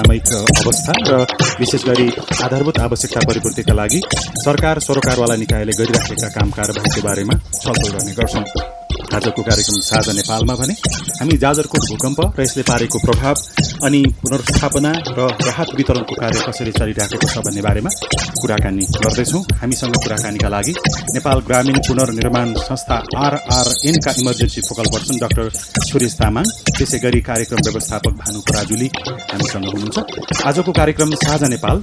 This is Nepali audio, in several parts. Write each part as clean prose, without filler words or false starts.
समसामयिक अवस्था र विशेष गरी आधारभूत आवश्यकता परिपूर्तिका लागि सरकार सरोकारवाला निकायले गरिराखेका काम कारबाहीको बारेमा छलफल गर्ने गर्छौँ। आजको कार्यक्रम साझा नेपालमा भने हामी जाजरकोट भूकम्प र यसले पारेको प्रभाव अनि पुनर्स्थापना र राहत वितरणको कार्य कसरी चलिरहेको छ भन्ने बारेमा कुराकानी गर्दैछौँ। हामीसँग कुराकानीका लागि नेपाल ग्रामीण पुनर्निर्माण संस्था RRN का emergency focal person doctor Suresh Tamang, त्यसै गरी कार्यक्रम व्यवस्थापक भानु पराजुली हामीसँग हुनुहुन्छ। आजको कार्यक्रम साझा नेपाल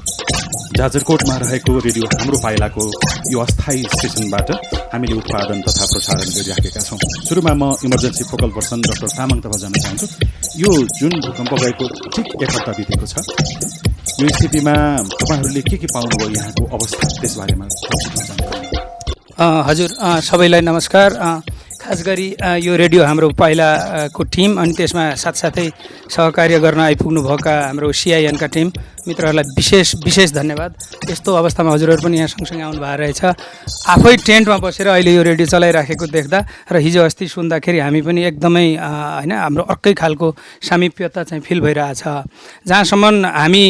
जाजरकोटमा रहेको रेडियो हाम्रो पाइलाको यो अस्थायी स्टेसनबाट हामीले उत्पादन तथा प्रसारण गरिराखेका छौँ। सुरुमा म emergency focal person doctor Tamang तर्फ जान चाहन्छु। यो जुन भूकम्प गएको ठिक एक हप्ता बितेको छ, यो स्थितिमा तपाईँहरूले के पाउनुभयो, यहाँको अवस्था त्यसबारेमा हजुर सबैलाई नमस्कार। खास गरी यो रेडियो हाम्रो पाइलाको टिम अनि त्यसमा साथसाथै सहकार्य गर्न आइपुग्नुभएका हाम्रो CIN का टिम मित्रहरूलाई विशेष धन्यवाद। यस्तो अवस्थामा हजुरहरू पनि यहाँ सँगसँगै आउनु भएको रहेछ। आफै टेन्टमा बसेर अहिले यो रेडियो चलाइराखेको देख्दा र हिजो अस्ति सुन्दाखेरि हामी पनि एकदमै होइन हाम्रो अर्कै खालको सामिप्यता चाहिँ फिल भइरहेछ। जहाँसम्म हामी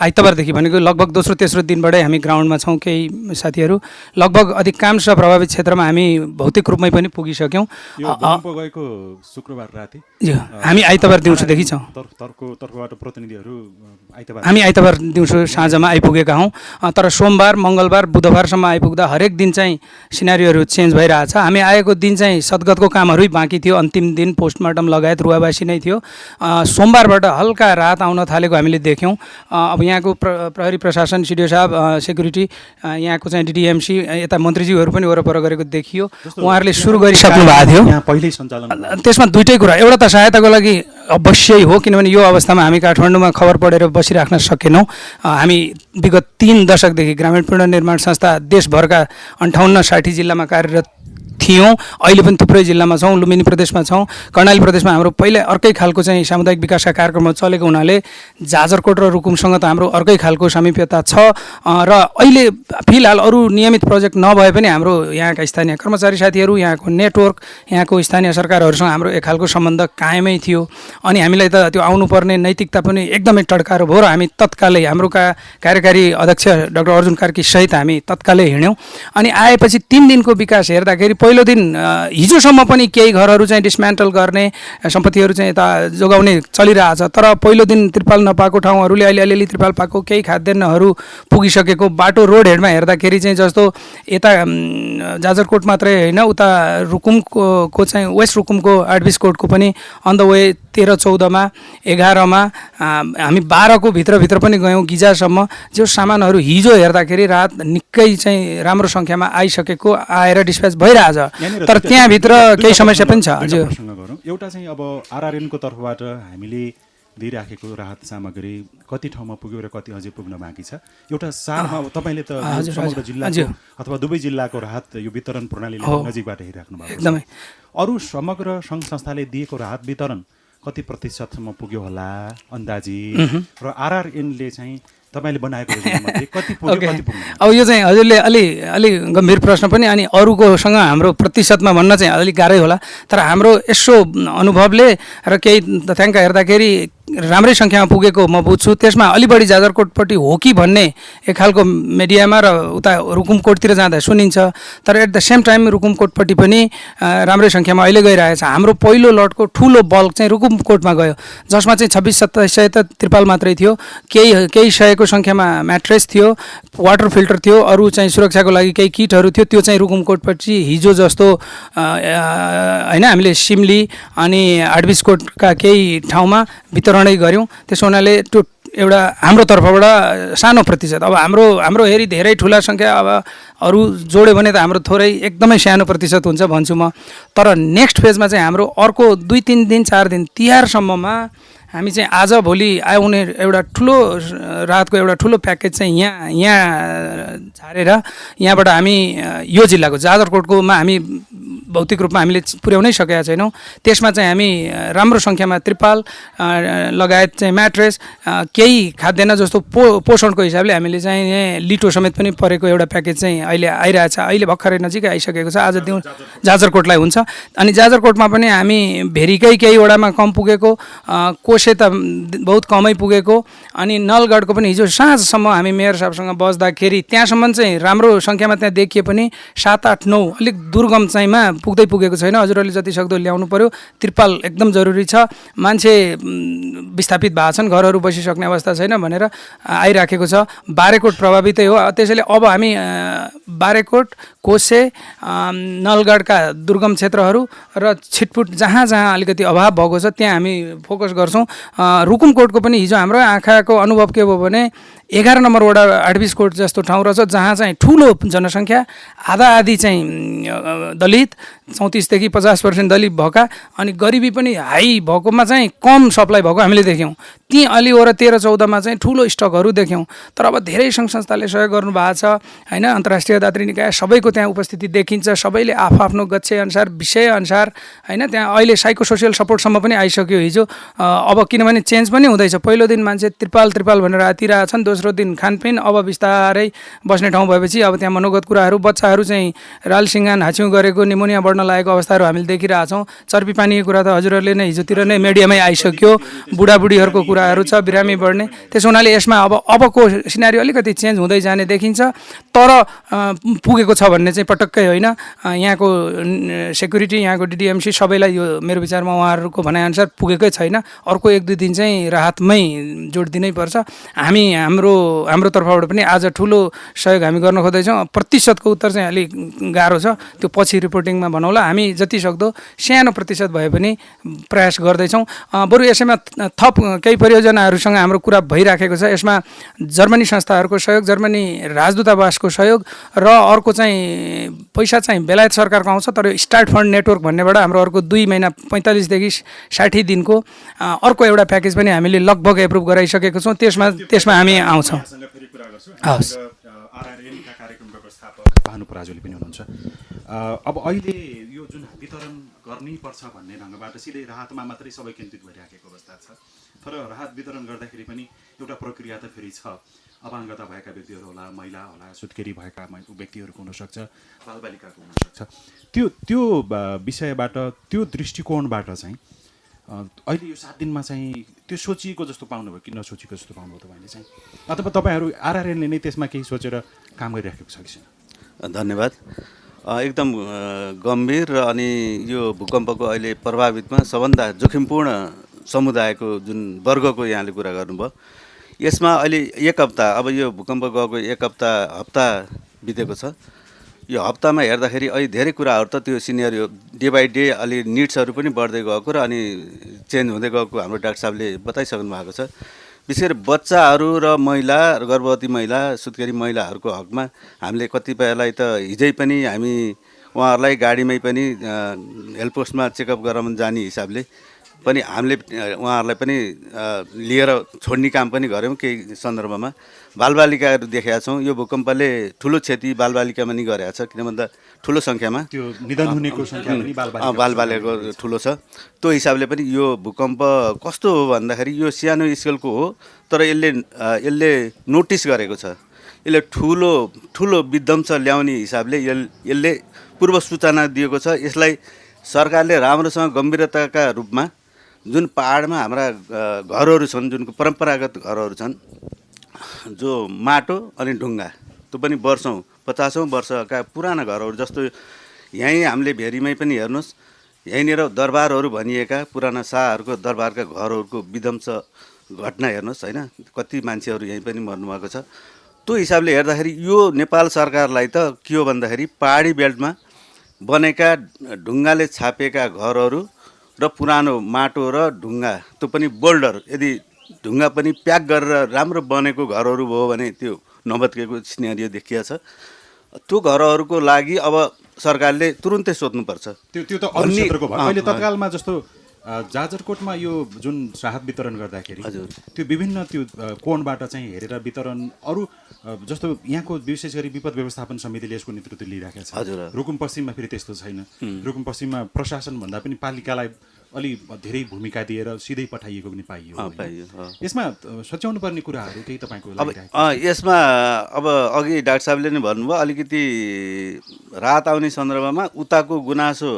आइतबारदेखि भनेको लगभग दोस्रो तेस्रो दिनबाटै हामी ग्राउन्डमा छौँ। केही साथीहरू लगभग अधिकांश प्रभावित क्षेत्रमा हामी भौतिक रूपमै पनि पुगिसक्यौँ। गएको शुक्रबार राति हामी आइतबार दिउँसोदेखि छौँ। तर्फबाट प्रतिनिधिहरू हामी आइतबार दिउँसो साँझमा आइपुगेका हौँ। तर सोमबार मङ्गलबार बुधबारसम्म आइपुग्दा हरेक दिन चाहिँ सिनारीहरू चेन्ज भइरहेछ। हामी आएको दिन चाहिँ सद्गतको कामहरू बाँकी थियो, अन्तिम दिन पोस्टमार्टम लगायत रुवाबासी नै थियो। सोमबारबाट हल्का राहत आउन थालेको हामीले देख्यौँ। अब यहाँको प्रहरी प्रशासन, सिडिओ साहब, सेक्युरिटी, यहाँको चाहिँ DDMC, यता मन्त्रीज्यूहरू पनि वरपर गरेको देखियो। उहाँहरूले सुरु गरिसक्नु भएको थियो। त्यसमा दुईटै कुरा, एउटा त सहायताको लागि अवश्यै हो, किनभने यो अवस्थामा हामी काठमाडौँमा खबर पढेर बसिराख्न सकेनौँ। हामी विगत 3 दशकदेखि ग्रामीण पुनर्निर्माण संस्था देशभरका 58-60 जिल्लामा कार्यरत थियौँ। अहिले पनि थुप्रै जिल्लामा छौँ। लुम्बिनी प्रदेशमा छौँ, कर्णाली प्रदेशमा हाम्रो पहिला अर्कै खालको चाहिँ सामुदायिक विकासका कार्यक्रमहरू चलेको हुनाले जाजरकोट र रुकुमसँग त हाम्रो अर्कै खालको सामिप्यता छ। र अहिले फिलहाल अरू नियमित प्रोजेक्ट नभए पनि हाम्रो यहाँका स्थानीय कर्मचारी साथीहरू, यहाँको नेटवर्क, यहाँको स्थानीय सरकारहरूसँग हाम्रो एक खालको सम्बन्ध कायमै थियो। अनि हामीलाई त त्यो आउनुपर्ने नैतिकता पनि एकदमै टड्कारो भयो र हामी तत्कालै हाम्रो कार्यकारी अध्यक्ष डाक्टर अर्जुन कार्की सहित हामी तत्कालै हिँड्यौँ। अनि आएपछि 3 दिनको विकास हेर्दाखेरि पहिलो दिन हिजोसम्म पनि केही घरहरू चाहिँ डिस्मेन्टल गर्ने, सम्पत्तिहरू चाहिँ यता जोगाउने चलिरहेछ। तर पहिलो दिन त्रिपाल नपाएको ठाउँहरूले अहिले अलिअलि त्रिपाल पाएको, केही खाद्यान्नहरू पुगिसकेको, बाटो रोड हेडमा हेर्दाखेरि चाहिँ जस्तो यता जाजरकोट मात्रै होइन, उता रुकुमको चाहिँ वेस्ट रुकुमको आर्टबिस कोटको पनि अन द वे 13-14मा 11मा हामी 12को भित्र पनि गयौँ गिजासम्म। जो सामानहरू हिजो हेर्दाखेरि रात निकै चाहिँ राम्रो सङ्ख्यामा आइसकेको, आएर डिस्प्याच भइरहेछ। तर त्यहाँभित्र केही समस्या पनि छ। हजुर, एउटा चाहिँ अब RRN को तर्फबाट हामीले दिइराखेको राहत सामग्री कति ठाउँमा पुग्यो र कति अझै पुग्न बाँकी छ? एउटा सारमा तपाईँले त समग्र जिल्लाको अथवा दुवै जिल्लाको राहत यो वितरण प्रणालीले नजिकबाट हेरिराख्नु भएको छ। अरू समग्र सङ्घ संस्थाले दिएको राहत वितरण कति प्रतिशतसम्म पुग्यो होला अन्दाजी? र RRN ले चाहिँ तपाईँले बनाएको योजनामध्ये कति पुग्यो, कति पुग्यो? अब यो चाहिँ हजुरले अलि गम्भीर प्रश्न पनि, अनि अरूकोसँग हाम्रो प्रतिशतमा भन्न चाहिँ अलिक गाह्रै होला। तर हाम्रो यसो अनुभवले र केही तथ्याङ्क हेर्दाखेरि राम्रै सङ्ख्यामा पुगेको म बुझ्छु। त्यसमा अलि बढी जाजरकोटपट्टि हो कि भन्ने एक खालको मिडियामा र उता रुकुमकोटतिर जाँदा सुनिन्छ। तर एट द सेम टाइम रुकुमकोटपट्टि पनि राम्रै सङ्ख्यामा अहिले गइरहेछ। हाम्रो पहिलो लटको ठुलो बल्क चाहिँ रुकुमकोटमा गयो, जसमा चाहिँ 26-27 सय त त्रिपाल मात्रै थियो, केही सयको सङ्ख्यामा म्याट्रेस थियो, वाटर फिल्टर थियो, अरू चाहिँ सुरक्षाको लागि केही किटहरू थियो। त्यो चाहिँ रुकुमकोटपछि हिजो जस्तो होइन हामीले सिमली अनि आर्टबिसकोटका केही ठाउँमा वितरणै गऱ्यौँ। त्यसो हुनाले त्यो एउटा हाम्रो तर्फबाट सानो प्रतिशत। अब हाम्रो हेरी धेरै ठुला सङ्ख्या, अब अरू जोड्यो भने त हाम्रो थोरै एकदमै सानो प्रतिशत हुन्छ भन्छु म। तर नेक्स्ट फेजमा चाहिँ हाम्रो अर्को 2-3 दिन 4 दिन तिहारसम्ममा हामी चाहिँ आज भोलि आउने एउटा ठुलो रातको एउटा ठुलो प्याकेज चाहिँ यहाँ झारेर यहाँबाट हामी यो जिल्लाको जाजरकोटकोमा हामी भौतिक रूपमा हामीले पुर्याउनै सकेका छैनौँ। त्यसमा चाहिँ हामी राम्रो सङ्ख्यामा त्रिपाल लगायत चाहिँ म्याट्रेस, केही खाद्यान्न जस्तो पोषणको हिसाबले हामीले चाहिँ लिटो समेत पनि परेको एउटा प्याकेज चाहिँ अहिले आइरहेछ। अहिले भर्खरै नजिकै आइसकेको छ। आज दिउँ जाजरकोटलाई हुन्छ। अनि जाजरकोटमा पनि हामी भेरीकै केही वडामा कम पुगेको, कोशी कोसे त बहुत कमै पुगेको, अनि नलगढको पनि हिजो साँझसम्म हामी मेयर साहबसँग बस्दाखेरि त्यहाँसम्म चाहिँ राम्रो सङ्ख्यामा त्यहाँ देखिए पनि 7, 8, 9 अलिक दुर्गम चाहिँमा पुगेको छैन। हजुरहरूले जति सक्दो ल्याउनु पर्यो। त्रिपाल एकदम जरुरी छ। मान्छे विस्थापित भएको छन्, घरहरू बसिसक्ने अवस्था छैन भनेर आइराखेको छ। बारेकोट प्रभावितै हो। त्यसैले अब हामी बारेकोट, कोसे, नलगढका दुर्गम क्षेत्रहरू र छिटपुट जहाँ जहाँ अलिकति अभाव भएको छ त्यहाँ हामी फोकस गर्छौँ। रुकुमकोटको पनि हिजो हाम्रो आँखाको अनुभव के भयो भने 11 नम्बर वडा 28 कोट जस्तो ठाउँ रहेछ जहाँ चाहिँ ठुलो जनसङ्ख्या, आधा आधी चाहिँ दलित, 34 देखि 50% दलित भएका, अनि गरिबी पनि हाई भएकोमा चाहिँ कम सप्लाई भएको हामीले देख्यौँ। ती अलि वर 13-14मा चाहिँ ठुलो स्टकहरू देख्यौँ। तर अब धेरै सङ्घ संस्थाले सहयोग गर्नुभएको छ होइन। अन्तर्राष्ट्रिय दात्री निकाय सबैको त्यहाँ उपस्थिति देखिन्छ। सबैले आफ्नो गच्छेअनुसार विषयअनुसार होइन त्यहाँ अहिले साइको सोसियल सपोर्टसम्म पनि आइसक्यो हिजो। अब किनभने चेन्ज पनि हुँदैछ। पहिलो दिन मान्छे त्रिपाल भनेर आतिरहेछन्, दोस्रो दिन खानपिन, अब बिस्तारै बस्ने ठाउँ भएपछि अब त्यहाँ मनोगत कुराहरू, बच्चाहरू चाहिँ रालसिङ्गान हाछ्यौँ गरेको, निमोनिया बढ्न लागेको अवस्थाहरू हामीले देखिरहेछौँ। चर्पी पानीको कुरा त हजुरहरूले नै हिजोतिर नै मिडियामै आइसक्यो। बुढाबुढीहरूको कुराहरू छ, बिरामी बढ्ने। त्यसो हुनाले यसमा अबको सिनारी अलिकति चेन्ज हुँदै जाने देखिन्छ। तर पुगेको छ भन्ने चाहिँ पटक्कै होइन। यहाँको सेक्युरिटी, यहाँको डिडिएमसी सबैलाई यो मेरो विचारमा उहाँहरूको भनाइअनुसार पुगेकै छैन। अर्को 1-2 दिन चाहिँ राहतमै जोड दिनै पर्छ। हामी हाम्रो तर्फबाट पनि आज ठुलो सहयोग हामी गर्न खोज्दैछौँ। प्रतिशतको उत्तर चाहिँ अलिक गाह्रो छ, त्यो पछि रिपोर्टिङमा भनौँला। हामी जति सक्दो सानो प्रतिशत भए पनि प्रयास गर्दैछौँ। बरु यसैमा थप केही परियोजनाहरूसँग हाम्रो कुरा भइराखेको छ। यसमा जर्मनी संस्थाहरूको सहयोग, जर्मनी राजदूतावासको सहयोग र अर्को चाहिँ पैसा चाहिँ बेलायत सरकारको आउँछ। तर स्टार्ट फन्ड नेटवर्क भन्नेबाट हाम्रो अर्को 2 महिना 45 देखि 60 दिनको अर्को एउटा प्याकेज पनि हामीले लगभग एप्रुभ गराइसकेको छौँ। त्यसमा हामी आउँछौँ। हवस्। आरआरएनका कार्यक्रम व्यवस्थापक भानु पराजुली पनि हुनुहुन्छ। अब अहिले यो जुन वितरण गर्नै पर्छ भन्ने ढङ्गबाट सिधै राहतमा मात्रै सबै केन्द्रित भइराखेको अवस्था छ। तर राहत वितरण गर्दाखेरि पनि एउटा प्रक्रिया त फेरि छ। अपाङ्गता भएका व्यक्तिहरू होला, महिला होला, सुत्केरी भएका व्यक्तिहरूको हुनसक्छ, बालबालिकाको हुनसक्छ। त्यो विषयबाट, त्यो दृष्टिकोणबाट चाहिँ अहिले यो 7 दिनमा चाहिँ त्यो सोचिएको जस्तो पाउनुभयो कि नसोचेको जस्तो पाउनुभयो तपाईँले चाहिँ, अथवा तपाईँहरू आरआरएनले नै त्यसमा केही सोचेर काम गरिराखेको छ कि छैन? धन्यवाद। एकदम गम्भीर र अनि यो भूकम्पको अहिले प्रभावितमा सबभन्दा जोखिमपूर्ण समुदायको जुन वर्गको यहाँले कुरा गर्नुभयो, यसमा अहिले 1 हप्ता, अब यो भूकम्प गएको 1 हप्ता बितेको छ। यो हप्तामा हेर्दाखेरि अहिले धेरै कुराहरू त त्यो सिनेरियो डे बाई डे अलि निड्सहरू पनि बढ्दै गएको र अनि चेन्ज हुँदै गएको हाम्रो डाक्टर साहबले बताइसक्नु भएको छ। विशेष गरी बच्चाहरू र महिला, गर्भवती महिला, सुत्केरी महिलाहरूको हकमा हामीले कतिपयलाई त हिजै पनि हामी उहाँहरूलाई गाडीमै पनि हेल्थ पोस्टमा चेकअप गराउन जाने हिसाबले पनि हामीले उहाँहरूलाई पनि लिएर छोड्ने काम पनि गऱ्यौँ। केही सन्दर्भमा बालबालिकाहरू देखेका छौँ। यो भूकम्पले ठुलो क्षति बालबालिकामा नि गरेको छ, किन भन्दा ठुलो सङ्ख्यामा त्यो निधन हुनेको सङ्ख्या पनि बालबालिकाको ठुलो छ। त्यो हिसाबले पनि यो भूकम्प कस्तो हो भन्दाखेरि यो सानो स्केलको हो, तर यसले नोटिस गरेको छ। यसले ठुलो विध्वंस ल्याउने हिसाबले यसले पूर्व सूचना दिएको छ। यसलाई सरकारले राम्रोसँग गम्भीरताका रूपमा जुन पहाडमा हाम्रा घरहरू छन्, जुन परम्परागत घरहरू छन्, जो माटो अनि ढुङ्गा, त्यो पनि 50औँ वर्षका पुराना घरहरू, जस्तो यहीँ हामीले भेरीमै पनि हेर्नुहोस्, यहीँनिर दरबारहरू भनिएका पुराना शाहहरूको दरबारका घरहरूको विध्वंस घटना हेर्नुहोस् होइन। कति मान्छेहरू यहीँ पनि मर्नुभएको छ। त्यो हिसाबले हेर्दाखेरि यो नेपाल सरकारलाई त के हो भन्दाखेरि पहाडी बेल्टमा बनेका ढुङ्गाले छापेका घरहरू र पुरानो माटो र ढुङ्गा, त्यो पनि बोल्डर, यदि ढुङ्गा पनि प्याक गरेर राम्रो बनेको घरहरू भयो भने त्यो नभत्केको सिनेरियो देखिया छ। त्यो घरहरूको लागि अब सरकारले तुरुन्तै सोध्नुपर्छ। त्यो त अरू क्षेत्रको भयो। अहिले तत्कालमा जस्तो जाजरकोटमा यो जुन राहत वितरण गर्दाखेरि त्यो विभिन्न त्यो कोणबाट चाहिँ हेरेर वितरण, अरू जस्तो यहाँको विशेष गरी विपद व्यवस्थापन समितिले यसको नेतृत्व लिइराखेको छ। रुकुम पश्चिममा फेरि त्यस्तो छैन। रुकुम पश्चिममा प्रशासन भन्दा पनि पालिकालाई अलि धेरै भूमिका दिएर सिधै पठाइएको पनि पाइयो। यसमा सच्याउनु पर्ने कुराहरू केही तपाईँको यसमा अब अघि डाक्टर साहबले नै भन्नुभयो, अलिकति राहत आउने सन्दर्भमा उताको गुनासो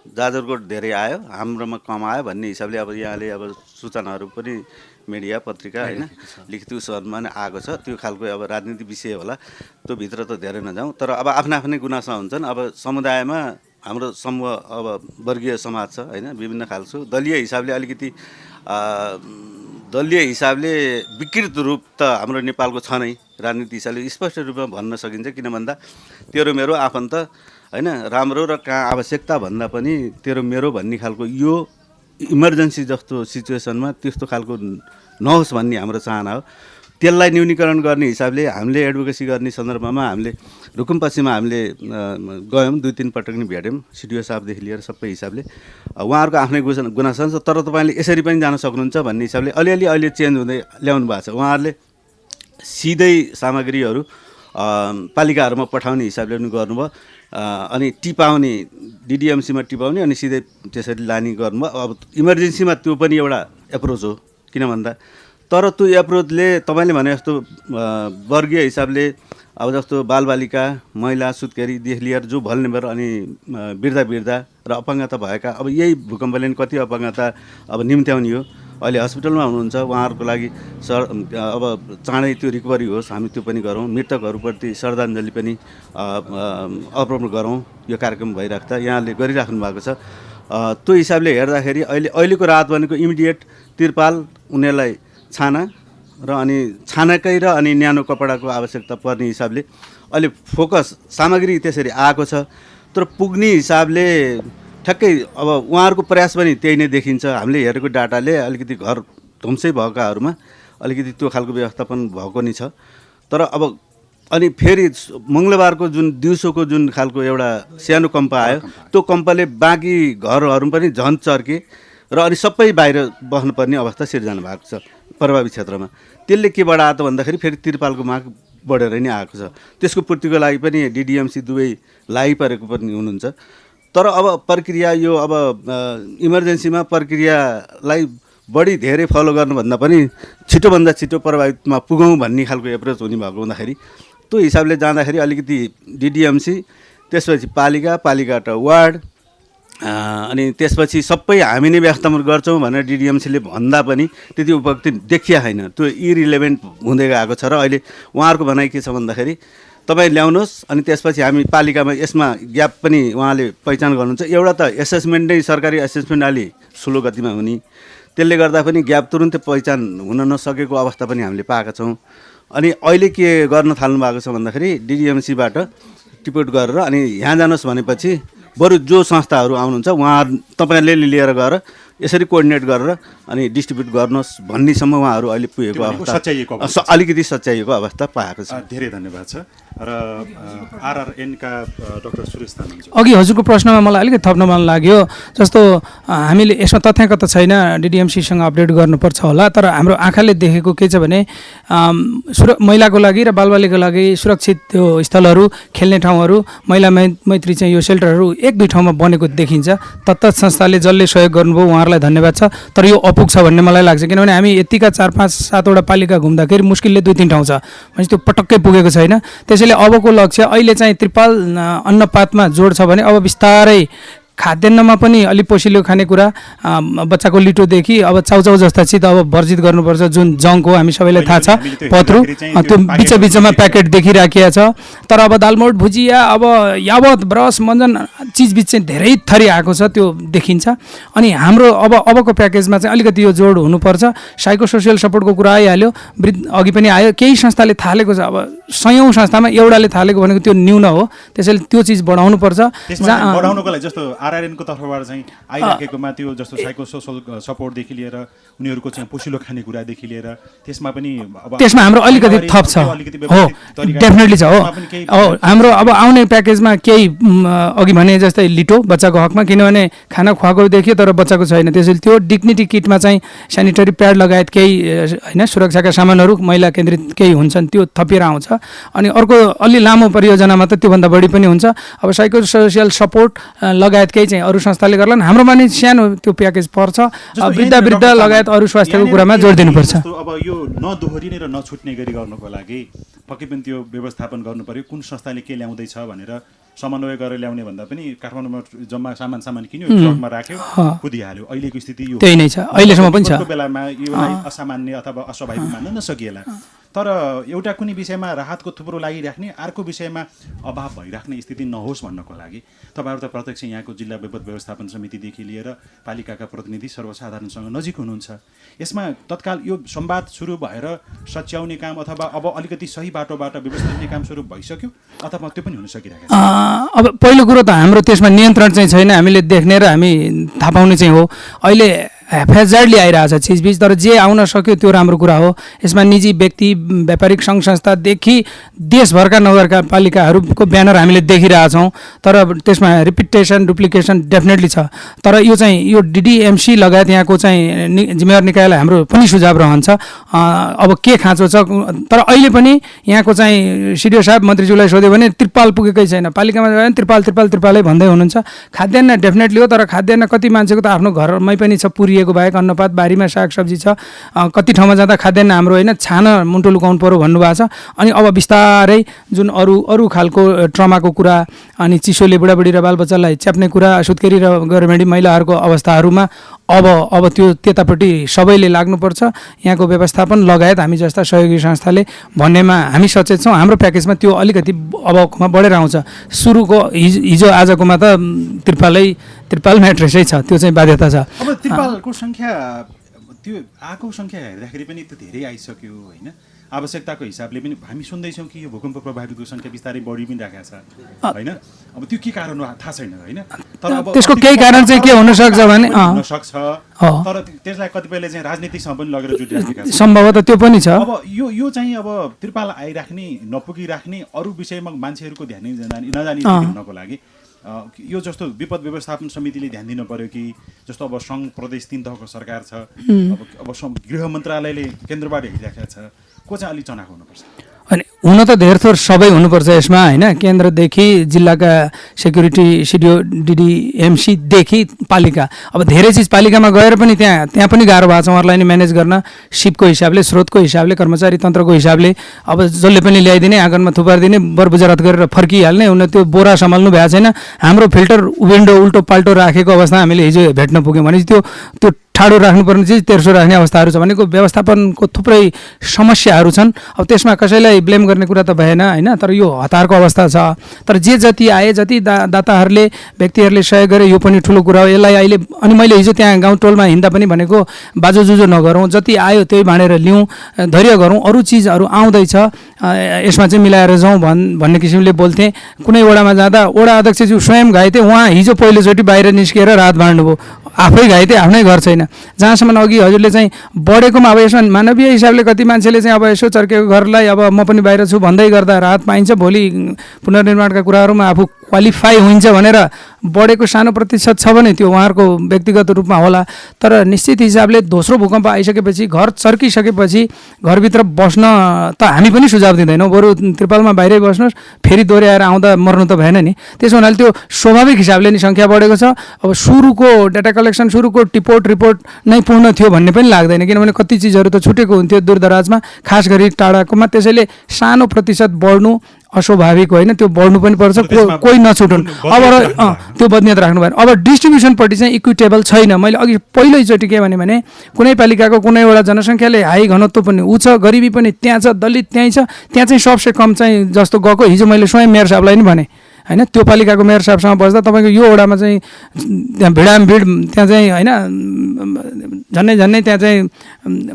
जाजरकोट धेरै आयो, हाम्रोमा कम आयो भन्ने हिसाबले अब यहाँले अब सूचनाहरू पनि मिडिया पत्रिका होइन लिखित उसहरूमा नै आएको छ। त्यो खालको अब राजनीतिक विषय होला, त्यो भित्र त धेरै नजाउँ। तर अब आफ्ना आफ्नै गुनासा हुन्छन्। अब समुदायमा हाम्रो समूह अब वर्गीय समाज छ होइन, विभिन्न खालको दलीय हिसाबले अलिकति दलीय हिसाबले विकृत रूप त हाम्रो नेपालको छ नै। राजनीति हिसाबले स्पष्ट रूपमा भन्न सकिन्छ, किन भन्दा तेरो मेरो आफन्त होइन, राम्रो र कहाँ आवश्यकता भन्दा पनि तेरो मेरो भन्ने खालको यो इमर्जेन्सी जस्तो सिचुएसनमा त्यस्तो खालको नहोस् भन्ने हाम्रो चाहना हो। त्यसलाई न्यूनीकरण गर्ने हिसाबले हामीले एडभोकेसी गर्ने सन्दर्भमा हामीले रुकुमपश्चिममा हामीले गयौँ, 2-3 पटक नि भेट्यौँ, सिडिओ साहबदेखि लिएर सबै हिसाबले। उहाँहरूको आफ्नै गुनासा छ, तर तपाईँले यसरी पनि जान सक्नुहुन्छ भन्ने हिसाबले अलिअलि अहिले चेन्ज हुँदै ल्याउनु भएको छ। उहाँहरूले सिधै सामग्रीहरू पालिकाहरूमा पठाउने हिसाबले पनि गर्नुभयो, अनि टिपाउने डिडिएमसीमा टिपाउने अनि सिधै त्यसरी लाने गर्नुभयो। अब इमर्जेन्सीमा त्यो पनि एउटा एप्रोच हो, किन भन्दा तर त्यो एप्रोचले तपाईँले भने जस्तो वर्गीय हिसाबले अब जस्तो बालबालिका, महिला, सुत्केरीदेखि लिएर जो भल्नेबर अनि वृद्धा र अपाङ्गता भएका, अब यही भूकम्पले कति अपाङ्गता अब निम्त्याउने हो। अहिले हस्पिटलमा हुनुहुन्छ, उहाँहरूको लागि अब चाँडै त्यो रिकभरी होस्, हामी त्यो पनि गरौँ। मृतकहरूप्रति श्रद्धाञ्जली पनि अर्पण गरौँ। यो कार्यक्रम भइराख्दा यहाँले गरिराख्नु भएको छ। त्यो हिसाबले हेर्दाखेरि अहिलेको राहत भनेको इमिडिएट तिरपाल, उनीहरूलाई छाना र अनि छानाकै र अनि न्यानो कपडाको आवश्यकता पर्ने हिसाबले अहिले फोकस सामग्री त्यसरी आएको छ। तर पुग्ने हिसाबले ठ्याक्कै अब उहाँहरूको प्रयास पनि त्यही नै देखिन्छ। हामीले हेरेको डाटाले अलिकति घर ध्वंसै भएकाहरूमा अलिकति त्यो खालको व्यवस्थापन भएको नै छ। तर अब अनि फेरि मङ्गलबारको जुन दिउँसोको जुन खालको एउटा सानो कम्प आयो, त्यो कम्पले बाँकी घरहरू पनि झन् चर्के र अनि सबै बाहिर बस्नुपर्ने अवस्था सिर्जना भएको छ प्रभावित क्षेत्रमा। त्यसले के बढायो त भन्दाखेरि फेरि तिरपालको माग बढेर नै आएको छ। त्यसको पूर्तिको लागि पनि डिडिएमसी दुवै लागिपरेको पनि हुनुहुन्छ। तर अब प्रक्रिया यो अब इमर्जेन्सीमा प्रक्रियालाई बढी धेरै फलो गर्नुभन्दा पनि छिटोभन्दा छिटो प्रभावितमा पुगौँ भन्ने खालको एप्रोच हुने भएको हुँदाखेरि त्यो हिसाबले जाँदाखेरि अलिकति डिडिएमसी, त्यसपछि पालिकाबाट वार्ड, अनि त्यसपछि सबै हामी नै व्यवस्थापन गर्छौँ भनेर डिडिएमसीले भन्दा पनि त्यति उपयुक्त देखिया छैन। त्यो इरिलेभेन्ट हुँदै गएको छ। र अहिले उहाँहरूको भनाइ के छ भन्दाखेरि तपाईँ ल्याउनुहोस् अनि त्यसपछि हामी पालिकामा यसमा ग्याप पनि उहाँले पहिचान गर्नुहुन्छ। एउटा त एसेसमेन्ट नै सरकारी एसेसमेन्ट अलि स्लो गतिमा हुने, त्यसले गर्दा पनि ग्याप तुरुन्तै पहिचान हुन नसकेको अवस्था पनि हामीले पाएका छौँ। अनि अहिले के गर्न थाल्नु भएको छ भन्दाखेरि डिडिएमसीबाट टिपोट गरेर अनि यहाँ जानुहोस् भनेपछि बरु जो संस्थाहरू आउनुहुन्छ उहाँहरू तपाईँले लिएर गएर यसरी कोअर्डिनेट गरेर अनि डिस्ट्रिब्युट गर्नुहोस् भन्नेसम्म उहाँहरू अहिले पुगेको अवस्था, अलिकति सच्याइएको अवस्था पाएको छ। धेरै धन्यवाद छ। र आरआरएनका डाक्टर सुरेश तामाङ, अघि हजुरको प्रश्नमा मलाई अलिकति थप्न मन लाग्यो। जस्तो हामीले यसमा तथ्याङ्क त छैन, डिडिएमसीसँग अपडेट गर्नुपर्छ होला, तर हाम्रो आँखाले देखेको के छ भने महिलाको लागि र बालबालिकाको लागि सुरक्षित त्यो स्थलहरू, खेल्ने ठाउँहरू, महिला मैत्री चाहिँ यो सेल्टरहरू 1-2 ठाउँमा बनेको देखिन्छ। तत्त संस्थाले जसले सहयोग गर्नुभयो उहाँहरूलाई धन्यवाद छ। तर यो अपुग छ भन्ने मलाई लाग्छ, किनभने हामी यतिका 4-5-7वटा पालिका घुम्दाखेरि मुस्किलले 2-3 ठाउँ छ, भनेपछि त्यो पटक्कै पुगेको छैन। त्यसैले अबको लक्ष्य अहिले चाहिँ त्रिपाल अन्नपातमा जोड छ भने अब बिस्तारै खाद्यान्नमा पनि अलि पोसिलो खानेकुरा, बच्चाको लिटोदेखि अब चाउचाउ जस्ता चिज अब वर्जित गर्नुपर्छ। जुन जङ्क हो हामी सबैलाई थाहा छ, पत्रु त्यो बिचमा प्याकेट देखिराखिया छ। तर अब दालमोट, भुजिया, अब यावत ब्रस मञ्जन चिजबिच चाहिँ धेरै थरी आएको छ, त्यो देखिन्छ। अनि हाम्रो अबको प्याकेजमा चाहिँ अलिकति यो जोड हुनुपर्छ। साइको सोसियल सपोर्टको कुरा आइहाल्यो, अघि पनि आयो। केही संस्थाले थालेको छ, अब 100औँ संस्थामा एउटाले थालेको भनेको त्यो न्यून हो। त्यसैले त्यो चिज बढाउनुपर्छ। बढाउनको लागि जस्तो आरआरएनको तर्फबाट चाहिँ आइराखेकोमा त्यो जस्तो साइको सोसल सपोर्टदेखि लिएर उनीहरूको चाहिँ पोसिलो खानेकुरादेखि लिएर त्यसमा पनि त्यसमा हाम्रो अलिकति थप छ। हो, डेफिनेटली छ। हो, हाम्रो अब आउने प्याकेजमा केही अघि भने जस्तै लिटो बच्चाको हकमा, किनभने खाना खुवाएको देखियो तर बच्चाको छैन, त्यसैले त्यो डिग्निटी किटमा चाहिँ सेनिटरी प्याड लगायत केही होइन सुरक्षाका सामानहरू महिला केन्द्रित केही हुन्छन्, त्यो थपिएर आउँछ। अनि अर्को अलि लामो परियोजनामा त त्योभन्दा बढी पनि हुन्छ। अब साइको सोसियल सपोर्ट लगायत केही चाहिँ अरू संस्थाले गर्लान्, हाम्रोमा नि सानो त्यो प्याकेज पर्छ। वृद्ध लगायत अरू स्वास्थ्यको कुरामा जोड दिनुपर्छ। अब यो नदोहोरिने र नछुट्ने गरी गर्नको लागि पक्कै पनि त्यो व्यवस्थापन गर्नु पर्यो। कुन संस्थाले के ल्याउँदैछ भनेर समन्वय गरेर ल्याउने भन्दा पनि काठमाडौँमा जम्मा सामान किन्यो, ट्रकमा राख्यो, कुदिहाल्यो। अहिलेको स्थिति यो त्यही नै छ, अहिलेसम्म पनि छ। बेलामा यो असामान्य अथवा अस्वाभाविक मान्न नसकिएला, तर एउटा कुनै विषयमा राहतको थुप्रो लागिराख्ने, अर्को विषयमा अभाव भइराख्ने स्थिति नहोस् भन्नको लागि तपाईँहरू त प्रत्यक्ष यहाँको जिल्ला विपद व्यवस्थापन समितिदेखि लिएर पालिकाका प्रतिनिधि सर्वसाधारणसँग नजिक हुनुहुन्छ। यसमा तत्काल यो संवाद सुरु भएर सच्याउने काम अथवा अब अलिकति सही बाटोबाट व्यवस्था दिने काम सुरु भइसक्यो अथवा त्यो पनि हुन सकिरहेको छ? अब पहिलो कुरो त हाम्रो त्यसमा नियन्त्रण चाहिँ छैन, हामीले देख्ने र हामी थाहा पाउने चाहिँ हो। अहिले हेफेजार्डली आइरहेछ चिजबिज, तर जे आउन सक्यो त्यो राम्रो कुरा हो। यसमा निजी व्यक्ति, व्यापारिक सङ्घ संस्थादेखि देशभरका नगरपालिकाहरूको ब्यानर हामीले देखिरहेछौँ, तर त्यसमा रिपिटेसन डुप्लिकेसन डेफिनेटली छ। तर यो चाहिँ यो डिडिएमसी लगायत यहाँको चाहिँ जिम्मेवार निकायलाई हाम्रो पनि सुझाव रहन्छ। अब के खाँचो छ, तर अहिले पनि यहाँको चाहिँ सिडिओ साहब मन्त्रीज्यूलाई सोध्यो भने त्रिपाल पुगेकै छैन। पालिकामा गयो भने त्रिपालै भन्दै हुनुहुन्छ। खाद्यान्न डेफिनेटली हो, तर खाद्यान्न कति मान्छेको त आफ्नो घरमै पनि छ, पुरिएको बाहेक अन्नपात, बारीमा सागसब्जी छ। कति ठाउँमा जाँदा खाद्यान्न हाम्रो होइन, छाना मुन्टो लुकाउनु पर्यो भन्नुभएको छ। अनि अब बिस्तारै जुन अरू खालको ट्रमाको कुरा, अनि चिसोले बुढाबुढी र बालबच्चालाई च्याप्ने कुरा, सुत्केरी र गर्भिणी महिलाहरूको अवस्थाहरूमा अब त्यो त्यतापट्टि सबैले लाग्नुपर्छ। यहाँको व्यवस्थापन लगायत हामी जस्ता सहयोगी संस्थाले भन्नेमा हामी सचेत छौँ। हाम्रो प्याकेजमा त्यो अलिकति अबमा बढेर आउँछ। सुरुको हिजो आजकोमा त त्रिपाल म्याट्रेसै छ, त्यो चाहिँ बाध्यता छ। अब त्रिपालको सङ्ख्या, त्यो आएको सङ्ख्या हेर्दाखेरि पनि त धेरै आइसक्यो होइन? आवश्यकताको हिसाबले पनि हामी सुन्दैछौँ कि यो भूकम्प प्रभावितको सङ्ख्या बिस्तारै बढी पनि राखेको छ होइन? अब त्यो के कारण हो थाहा छैन होइन, तर अब त्यसको केही कारण चाहिँ के हुनसक्छ भने हुनसक्छ, तर त्यसलाई कतिपयले चाहिँ राजनीतिसँग पनि लगेर जुटिराखेका छन्। सम्भवतः त्यो पनि छ। अब यो चाहिँ अब त्रिपाल आइराख्ने, नपुगिराख्ने, अरू विषयमा मान्छेहरूको ध्यान नजाने हुनको लागि यो जस्तो विपद व्यवस्थापन समितिले ध्यान दिनु पर्यो कि जस्तो अब सङ्घ प्रदेश 3 तहको सरकार छ, अब गृह मन्त्रालयले केन्द्रबाट हेरिराखेको छ, को चाहिँ अलिक चनाखो हुनुपर्छ? अनि हुन त धेर थोर सबै हुनुपर्छ यसमा होइन? केन्द्रदेखि जिल्लाका सेक्युरिटी सिडिओ डिडिएमसीदेखि पालिका। अब धेरै चिज पालिकामा गएर पनि त्यहाँ पनि गाह्रो भएको छ उहाँहरूलाई नि म्यानेज गर्न, सिपको हिसाबले, स्रोतको हिसाबले, कर्मचारी तन्त्रको हिसाबले। अब जसले पनि ल्याइदिने, आँगनमा थुपारिदिने, बरबुजरात गरेर फर्किहाल्ने, उनीहरूले त्यो बोरा सम्हाल्नु भएको छैन। हाम्रो फिल्टर विन्डो उल्टो पाल्टो राखेको अवस्था हामीले हिजो भेट्न पुग्यौँ भने त्यो ठाडो राख्नुपर्ने चिज तेर्सो राख्ने अवस्थाहरू छ भनेको व्यवस्थापनको थुप्रै समस्याहरू छन्। अब त्यसमा कसैलाई ब्लेम गर्ने कुरा त भएन होइन, तर यो हतारको अवस्था छ। तर जे जति आए, जति दाताहरूले, व्यक्तिहरूले सहयोग गरे, यो पनि ठुलो कुरा हो। यसलाई अहिले अनि मैले हिजो त्यहाँ गाउँ टोलमा हिँड्दा पनि भनेको बाजोजुजो नगरौँ, जति आयो त्यही बाँडेर लिउँ, धैर्य गरौँ। अरू चिजहरू आउँदैछ, यसमा चाहिँ मिलाएर जाउँ भन्ने किसिमले बोल्थेँ। कुनै वडामा जाँदा वडा अध्यक्षज्यू स्वयं घाइते, उहाँ हिजो पहिलोचोटि बाहिर निस्किएर राहत बाँड्नुभयो। आफै घाइते, आफ्नै घर छैन। जहाँसम्म अघि हजुरले चाहिँ बढेकोमा अब यसमा मानवीय हिसाबले कति मान्छेले चाहिँ अब यसो चर्केको घरलाई अब म पनि बाहिर छु भन्दै गर्दा राहत पाइन्छ, भोलि पुनर्निर्माणका कुराहरूमा आफू क्वालिफाई हुन्छ भनेर बढेको सानो प्रतिशत छ भने त्यो उहाँहरूको व्यक्तिगत रूपमा होला। तर निश्चित हिसाबले दोस्रो भूकम्प आइसकेपछि, घर चर्किसकेपछि घरभित्र बस्न त हामी पनि सुझाव दिँदैनौँ, बरु त्रिपालमा बाहिरै बस्नुहोस्, फेरि दोहोऱ्याएर आउँदा मर्नु त भएन नि। त्यसो हुनाले त्यो स्वाभाविक हिसाबले नि सङ्ख्या बढेको छ। अब सुरुको डाटा कलेक्सन, सुरुको रिपोर्ट नै पूर्ण थियो भन्ने पनि लाग्दैन, किनभने कति चिजहरू त छुटेको हुन्थ्यो दूरदराजमा, खास गरी टाढाकोमा। त्यसैले सानो प्रतिशत बढ्नु अस्वाभाविक होइन, त्यो बढ्नु पनि पर्छ, कोही नछुटुन्। अब त्यो बदनियत राख्नु भएन। अब डिस्ट्रिब्युसनपट्टि चाहिँ इक्विटेबल छैन। मैले अघि पहिलोचोटि के भने कुनै पालिकाको कुनै एउटा जनसङ्ख्याले हाई घनत्व पनि ऊ छ, गरिबी पनि त्यहाँ छ, दलित त्यहीँ छ, त्यहाँ चाहिँ सबसे कम चाहिँ जस्तो गएको। हिजो मैले स्वयं मेयर साहबलाई नि भने होइन, त्यो पालिकाको मेयर साहबसँग बस्दा तपाईँको यो वडामा चाहिँ त्यहाँ भिडामभिड, त्यहाँ चाहिँ होइन झन्नै त्यहाँ चाहिँ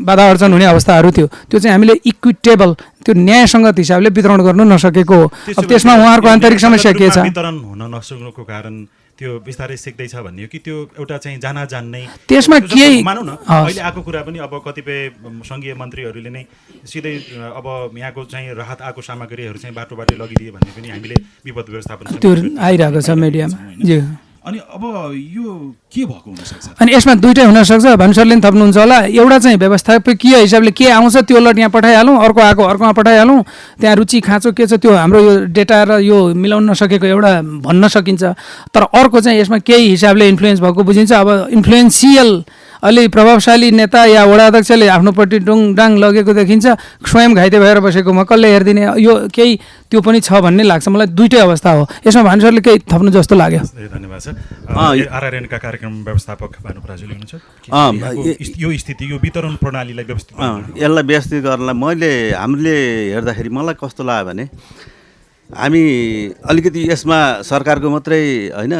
बाधा अर्चन हुने अवस्थाहरू थियो। त्यो चाहिँ हामीले इक्विटेबल, त्यो न्यायसङ्गत हिसाबले वितरण गर्नु नसकेको हो। अब त्यसमा उहाँहरूको आन्तरिक समस्या के छ? वितरण हुन नसक्नुको कारण त्यो बिस्तारै सिक्दैछ भन्ने हो कि त्यो एउटा चाहिँ जान्नै त्यसमा केही मानौँ न। अहिले आएको कुरा पनि अब कतिपय सङ्घीय मन्त्रीहरूले नै सिधै अब यहाँको चाहिँ राहत आएको सामग्रीहरू चाहिँ बाटोबाटै लगिदिए भन्ने पनि हामीले विपद व्यवस्थापन त्यो आइरहेको छ मिडियामा। अनि अब यो के भएको हुनसक्छ? अनि यसमा दुइटै हुनसक्छ, भन्सरले पनि थप्नुहुन्छ होला। एउटा चाहिँ व्यवस्थापकीय हिसाबले के आउँछ त्यो लट यहाँ पठाइहालौँ, अर्को आएको अर्कोमा पठाइहालौँ, त्यहाँ रुचि खाँचो के छ त्यो हाम्रो यो डेटा र यो मिलाउन नसकेको एउटा भन्न सकिन्छ। तर अर्को चाहिँ यसमा केही हिसाबले इन्फ्लुएन्स भएको बुझिन्छ। अब इन्फ्लुएन्सियल अलि प्रभावशाली नेता या वडा अध्यक्षले आफ्नोपट्टि डुङडाङ लगेको देखिन्छ, स्वयं घाइते भएर बसेकोमा कसले हेरिदिने, यो केही त्यो पनि छ भन्ने लाग्छ मलाई। दुइटै अवस्था हो यसमा। भानुसरले केही थप्नु जस्तो लाग्यो। धन्यवाद छ। आरआरएनका कार्यक्रम व्यवस्थापक भानु पराजुली हुनुहुन्छ। यो स्थिति, यो वितरण प्रणालीलाई व्यवस्थित यसलाई व्यवस्थित गर्नलाई हामीले हेर्दाखेरि मलाई कस्तो लाग्यो भने हामी अलिकति यसमा सरकारको मात्रै होइन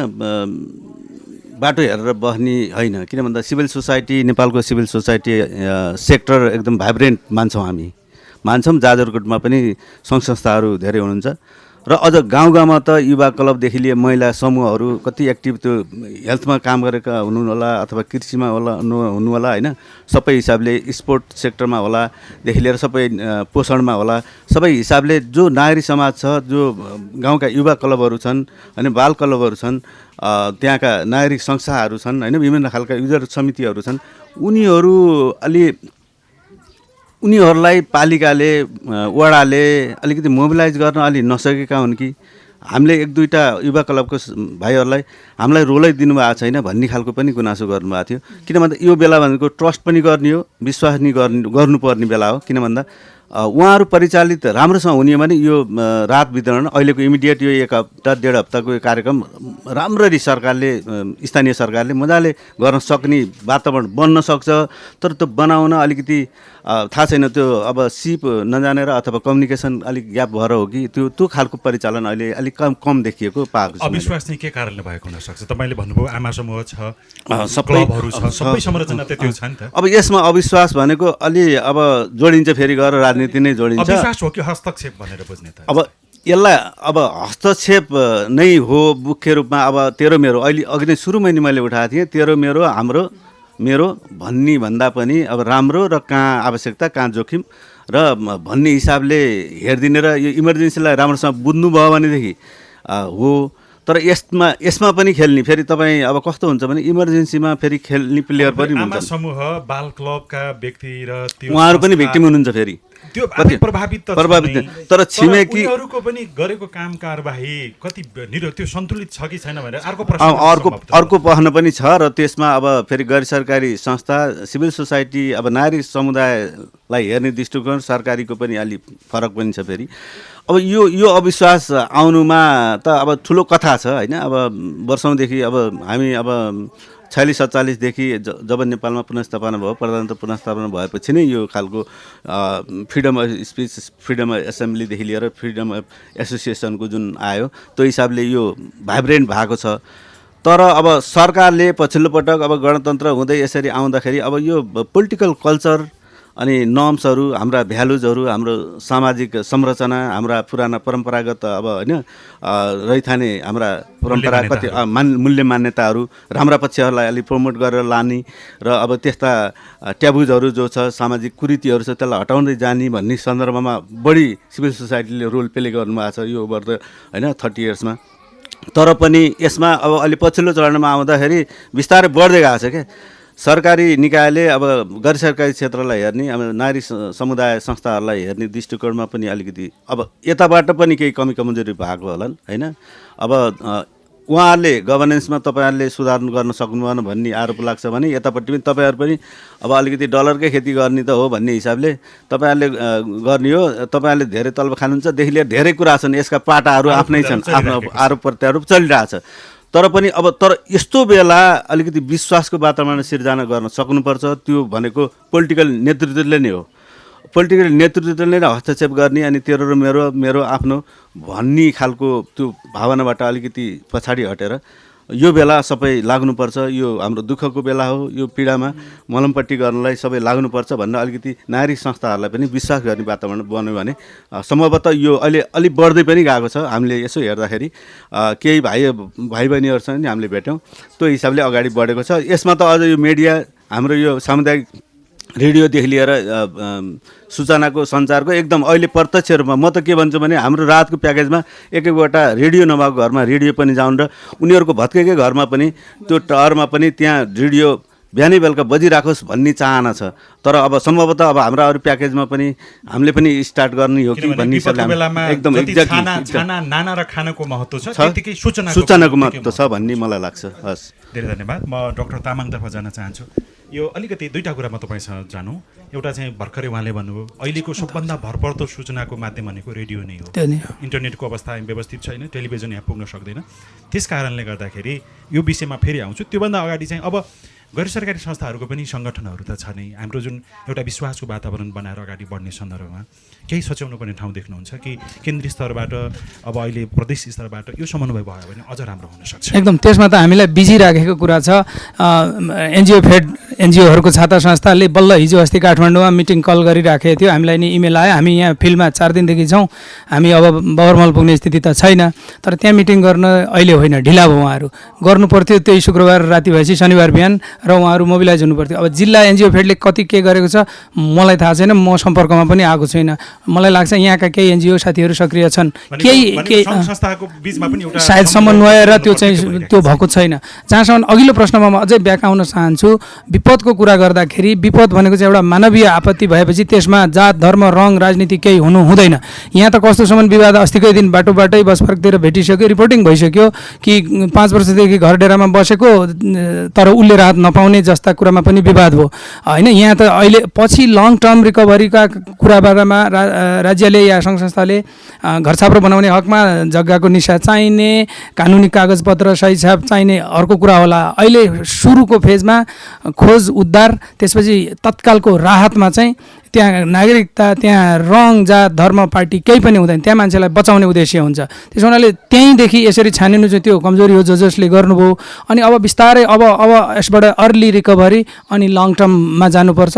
बाटो हेरेर बस्ने होइन। किन भन्दा सिभिल सोसाइटी, नेपालको सिभिल सोसाइटी सेक्टर एकदम भाइब्रेन्ट मान्छौँ हामी, मान्छौँ। जाजरकोटमा पनि सङ्घ संस्थाहरू धेरै हुनुहुन्छ र अझ गाउँ गाउँमा त युवा क्लबदेखि लिए महिला समूहहरू कति एक्टिभ, त्यो हेल्थमा काम गरेका हुनु होला अथवा कृषिमा हुनु होला होइन, सबै हिसाबले स्पोर्ट सेक्टरमा होलादेखि लिएर सबै पोषणमा होला, सबै हिसाबले जो नागरिक समाज छ, जो गाउँका युवा क्लबहरू छन् होइन, बाल क्लबहरू छन्, त्यहाँका नागरिक संस्थाहरू छन् होइन, विभिन्न खालका युजर समितिहरू छन्, उनीहरूलाई पालिकाले वडाले अलिकति मोबिलाइज गर्न अलि नसकेका हुन् कि हामीले एक दुईवटा युवा क्लबको भाइहरूलाई हामीलाई रोलै दिनुभएको छैन भन्ने खालको पनि गुनासो गर्नुभएको थियो। किन भन्दा यो बेला भनेको ट्रस्ट पनि गर्ने हो, विश्वास नि गर्नुपर्ने बेला हो। किन भन्दा उहाँहरू परिचालित राम्रोसँग हुने भने यो राहत वितरण अहिलेको इमिडिएट यो 1 हप्ता 1.5 हप्ताको यो कार्यक्रम राम्ररी सरकारले, स्थानीय सरकारले मजाले गर्न सक्ने वातावरण बन्न सक्छ। तर त्यो बनाउन अलिकति थाहा छैन, त्यो अब सिप नजानेर अथवा कम्युनिकेसन अलिक ग्याप भएर हो कि त्यो खालको परिचालन अहिले अलिक कम देखिएको पाएको छ। अविश्वास चाहिँ के कारणले भएको हुनसक्छ? तपाईँले भन्नुभयो आमा समूह छ, क्लबहरू छ, सबै संरचना त त्यो छ नि त। अब यसमा अविश्वास भनेको अलि अब जोडिन्छ, फेरि गएर राजनीति नै जोडिन्छ। अविश्वास हो कि हस्तक्षेप भनेर बुझ्ने त? अब यसलाई अब हस्तक्षेप नै हो मुख्य रूपमा। अब तेरो मेरो अहिले अघि नै सुरुमै नि मैले उठाएको थिएँ, तेरो मेरो हाम्रो मेरो भन्ने भन्दा पनि अब राम्रो र कहाँ आवश्यकता कहाँ जोखिम र भन्ने हिसाबले हेरिदिने र यो इमर्जेन्सीलाई राम्रोसँग बुझ्नुभयो भनेदेखि हो। तर यसमा पनि खेल्ने फेरि तपाईँ अब कस्तो हुन्छ भने इमर्जेन्सीमा फेरि खेल्ने प्लेयर पनि हुन्छ। समूह बाल क्लबका व्यक्ति र उहाँहरू पनि भिक्टिम हुनुहुन्छ। फेरि त्यो प्रभावित तर छिमेकीहरूको पनि गरेको काम कारबाही कति त्यो सन्तुलित छ कि छैन भनेर अर्को प्रश्न, अर्को प्रश्न पनि छ। र त्यसमा अब फेरि गैर सरकारी संस्था, सिभिल सोसाइटी, अब नागरिक समुदायलाई हेर्ने दृष्टिकोण सरकारीको पनि अलि फरक पनि छ। फेरि अब यो अविश्वास आउनुमा त अब ठुलो कथा छ होइन। अब वर्षौँदेखि अब हामी अब 46-47देखि जब नेपालमा पुनर्स्थापना भयो, प्रजातन्त्र पुनर्स्थापना भएपछि नै यो खालको freedom of speech, freedom of एसेम्ब्लीदेखि लिएर फ्रिडम अफ एसोसिएसनको जुन आयो त्यो हिसाबले यो भाइब्रेन्ट भएको छ। तर अब सरकारले पछिल्लो पटक अब गणतन्त्र हुँदै यसरी आउँदाखेरि अब यो पोलिटिकल कल्चर अनि नर्म्सहरू, हाम्रा भ्यालुजहरू, हाम्रो सामाजिक संरचना, हाम्रा पुराना परम्परागत अब होइन रहिथाने हाम्रा परम्परा कति मूल्य मान्यताहरू, राम्रा पक्षहरूलाई अलिक प्रमोट गरेर लाने र अब त्यस्ता ट्याबुजहरू जो छ, सामाजिक कुरीतिहरू छ, त्यसलाई हटाउँदै जाने भन्ने सन्दर्भमा बढी सिभिल सोसाइटीले रोल प्ले गर्नुभएको छ यो ओभर द होइन 30 इयर्समा। तर पनि यसमा अब अलि पछिल्लो चरणमा आउँदाखेरि बिस्तारै बढ्दै गएको छ क्या। सरकारी निकायले अब गैर सरकारी क्षेत्रलाई हेर्ने, अब नागरिक समुदाय संस्थाहरूलाई हेर्ने दृष्टिकोणमा पनि अलिकति अब यताबाट पनि केही कमी कमजोरी भएको होलान् होइन। अब उहाँहरूले गभर्नेन्समा तपाईँहरूले सुधार गर्न सक्नुभएन भन्ने आरोप लाग्छ भने यतापट्टि पनि तपाईँहरू पनि अब अलिकति डलरकै खेती गर्ने त हो भन्ने हिसाबले तपाईँहरूले गर्ने हो। तपाईँहरूले धेरै तलब खानुहुन्छ देखि लिएर धेरै कुरा छन्, यसका पाटाहरू आफ्नै छन्, आफ्नो आरोप प्रत्यारोप चलिरहेछ। तर पनि अब यस्तो बेला अलिकति विश्वासको वातावरण सिर्जना गर्न सक्नुपर्छ। त्यो भनेको पोलिटिकल नेतृत्वले नै हो। पोलिटिकल नेतृत्वले नै हस्तक्षेप गर्ने अनि तेरो र मेरो आफ्नो भन्ने खालको त्यो भावनाबाट अलिकति पछाडि हटेर यो बेला सबै लाग्नुपर्छ। यो हाम्रो दुःखको बेला हो, यो पीडामा मलमपट्टि गर्नलाई सबै लाग्नुपर्छ भन्न अलिकति नागरिक संस्थाहरूलाई पनि विश्वास गर्ने वातावरण बन्यो भने सम्भवतः यो अहिले अलिक बढ्दै पनि गएको छ। हामीले यसो हेर्दाखेरि केही भाइ बहिनीहरूसँग नि हामीले भेट्यौँ, त्यो हिसाबले अगाडि बढेको छ। यसमा त अझ यो मिडिया, हाम्रो यो सामुदायिक रेडियोदेखि लिएर सूचनाको सञ्चारको एकदम अहिले प्रत्यक्ष रूपमा म त के भन्छु भने हाम्रो रातको प्याकेजमा एक एकवटा रेडियो नभएको घरमा रेडियो पनि जाउन् र उनीहरूको भत्केकै घरमा पनि त्यो टहरमा पनि त्यहाँ रेडियो बिहानै बेलुका बजिराखोस् भन्ने चाहना छ। तर अब सम्भवतः अब हाम्रा अरू प्याकेजमा पनि हामीले पनि स्टार्ट गर्ने हो कि भन्ने एकदम नाना र खानाको महत्त्व छ, त्यतिकै सूचनाको महत्त्व छ भन्ने मलाई लाग्छ। हस्, धेरै धन्यवाद। म डाक्टर तामाङतर्फ जान चाहन्छु। यो अलिकति दुईवटा कुरा म तपाईँसँग जानौँ। एउटा चाहिँ भर्खरै उहाँले भन्नुभयो अहिलेको सबभन्दा भरपर्दो सूचनाको माध्यम भनेको रेडियो नै हो। इन्टरनेटको अवस्था व्यवस्थित छैन, टेलिभिजन यहाँ पुग्न सक्दैन। त्यस कारणले गर्दाखेरि यो विषयमा फेरि आउँछु। त्योभन्दा अगाडि चाहिँ अब गैर सरकारी संस्थाहरूको पनि सङ्गठनहरू त छ नै। हाम्रो जुन एउटा विश्वासको वातावरण बनाएर अगाडि बढ्ने सन्दर्भमा केही सच्याउनु पर्ने ठाउँ देख्नुहुन्छ कि केन्द्रीय स्तरबाट अब अहिले प्रदेश स्तरबाट यो समन्वय भयो भने अझ राम्रो हुनसक्छ? एकदम, त्यसमा त हामीलाई बिजी राखेको कुरा छ। एनजिओ फेड एनजिओहरूको छाता संस्थाले बल्ल हिजो अस्ति काठमाडौँमा मिटिङ कल गरिराखेको थियो। हामीलाई नि इमेल आयो। हामी यहाँ फिल्डमा 4 दिनदेखि छौँ। हामी अब बगरमल पुग्ने स्थिति त छैन, तर त्यहाँ मिटिङ गर्न अहिले होइन, ढिला भयो। उहाँहरू गर्नु पर्थ्यो त्यही शुक्रबार राति भएपछि शनिबार बिहान, र उहाँहरू मोबिलाइज हुनु पर्थ्यो। अब जिल्ला एनजिओ फेडले कति के गरेको छ मलाई थाहा छैन, म सम्पर्कमा पनि आएको छैन। मलाई लाग्छ यहाँका केही एनजिओ साथीहरू सक्रिय छन्, केही सायद समन्वय र त्यो चाहिँ त्यो भएको छैन। जहाँसम्म अघिल्लो प्रश्नमा म अझै व्याख्या हुन चाहन्छु। विपदको कुरा गर्दाखेरि विपद भनेको चाहिँ एउटा मानवीय आपत्ति भएपछि त्यसमा जात धर्म रङ राजनीति केही हुनु हुँदैन। यहाँ त कस्तोसम्म विवाद अस्तिकै दिन बाटोबाटै बस फर्कतिर भेटिसक्यो, रिपोर्टिङ भइसक्यो कि 5 वर्षदेखि घर डेरामा बसेको तर उसले राहत नपाउने जस्ता कुरामा पनि विवाद भयो होइन। यहाँ त अहिले पछि लङ टर्म रिकभरीका कुराबारेमा राज्यले या सङ्घ संस्थाले घरछाप्रो बनाउने हकमा जग्गाको निशा चाहिने, कानुनी कागजपत्र सही छाप चाहिने अर्को कुरा होला। अहिले सुरुको फेजमा खोज उद्धार, त्यसपछि तत्कालको राहतमा चाहिँ त्यहाँ नागरिकता, त्यहाँ रङ जात धर्म पार्टी केही पनि हुँदैन, त्यहाँ मान्छेलाई बचाउने उद्देश्य हुन्छ। त्यसो हुनाले त्यहीँदेखि यसरी छानिनु चाहिँ त्यो कमजोरी हो जसले गर्नुभयो। अनि अब बिस्तारै अब यसबाट अर्ली रिकभरी अनि लङ टर्ममा जानुपर्छ।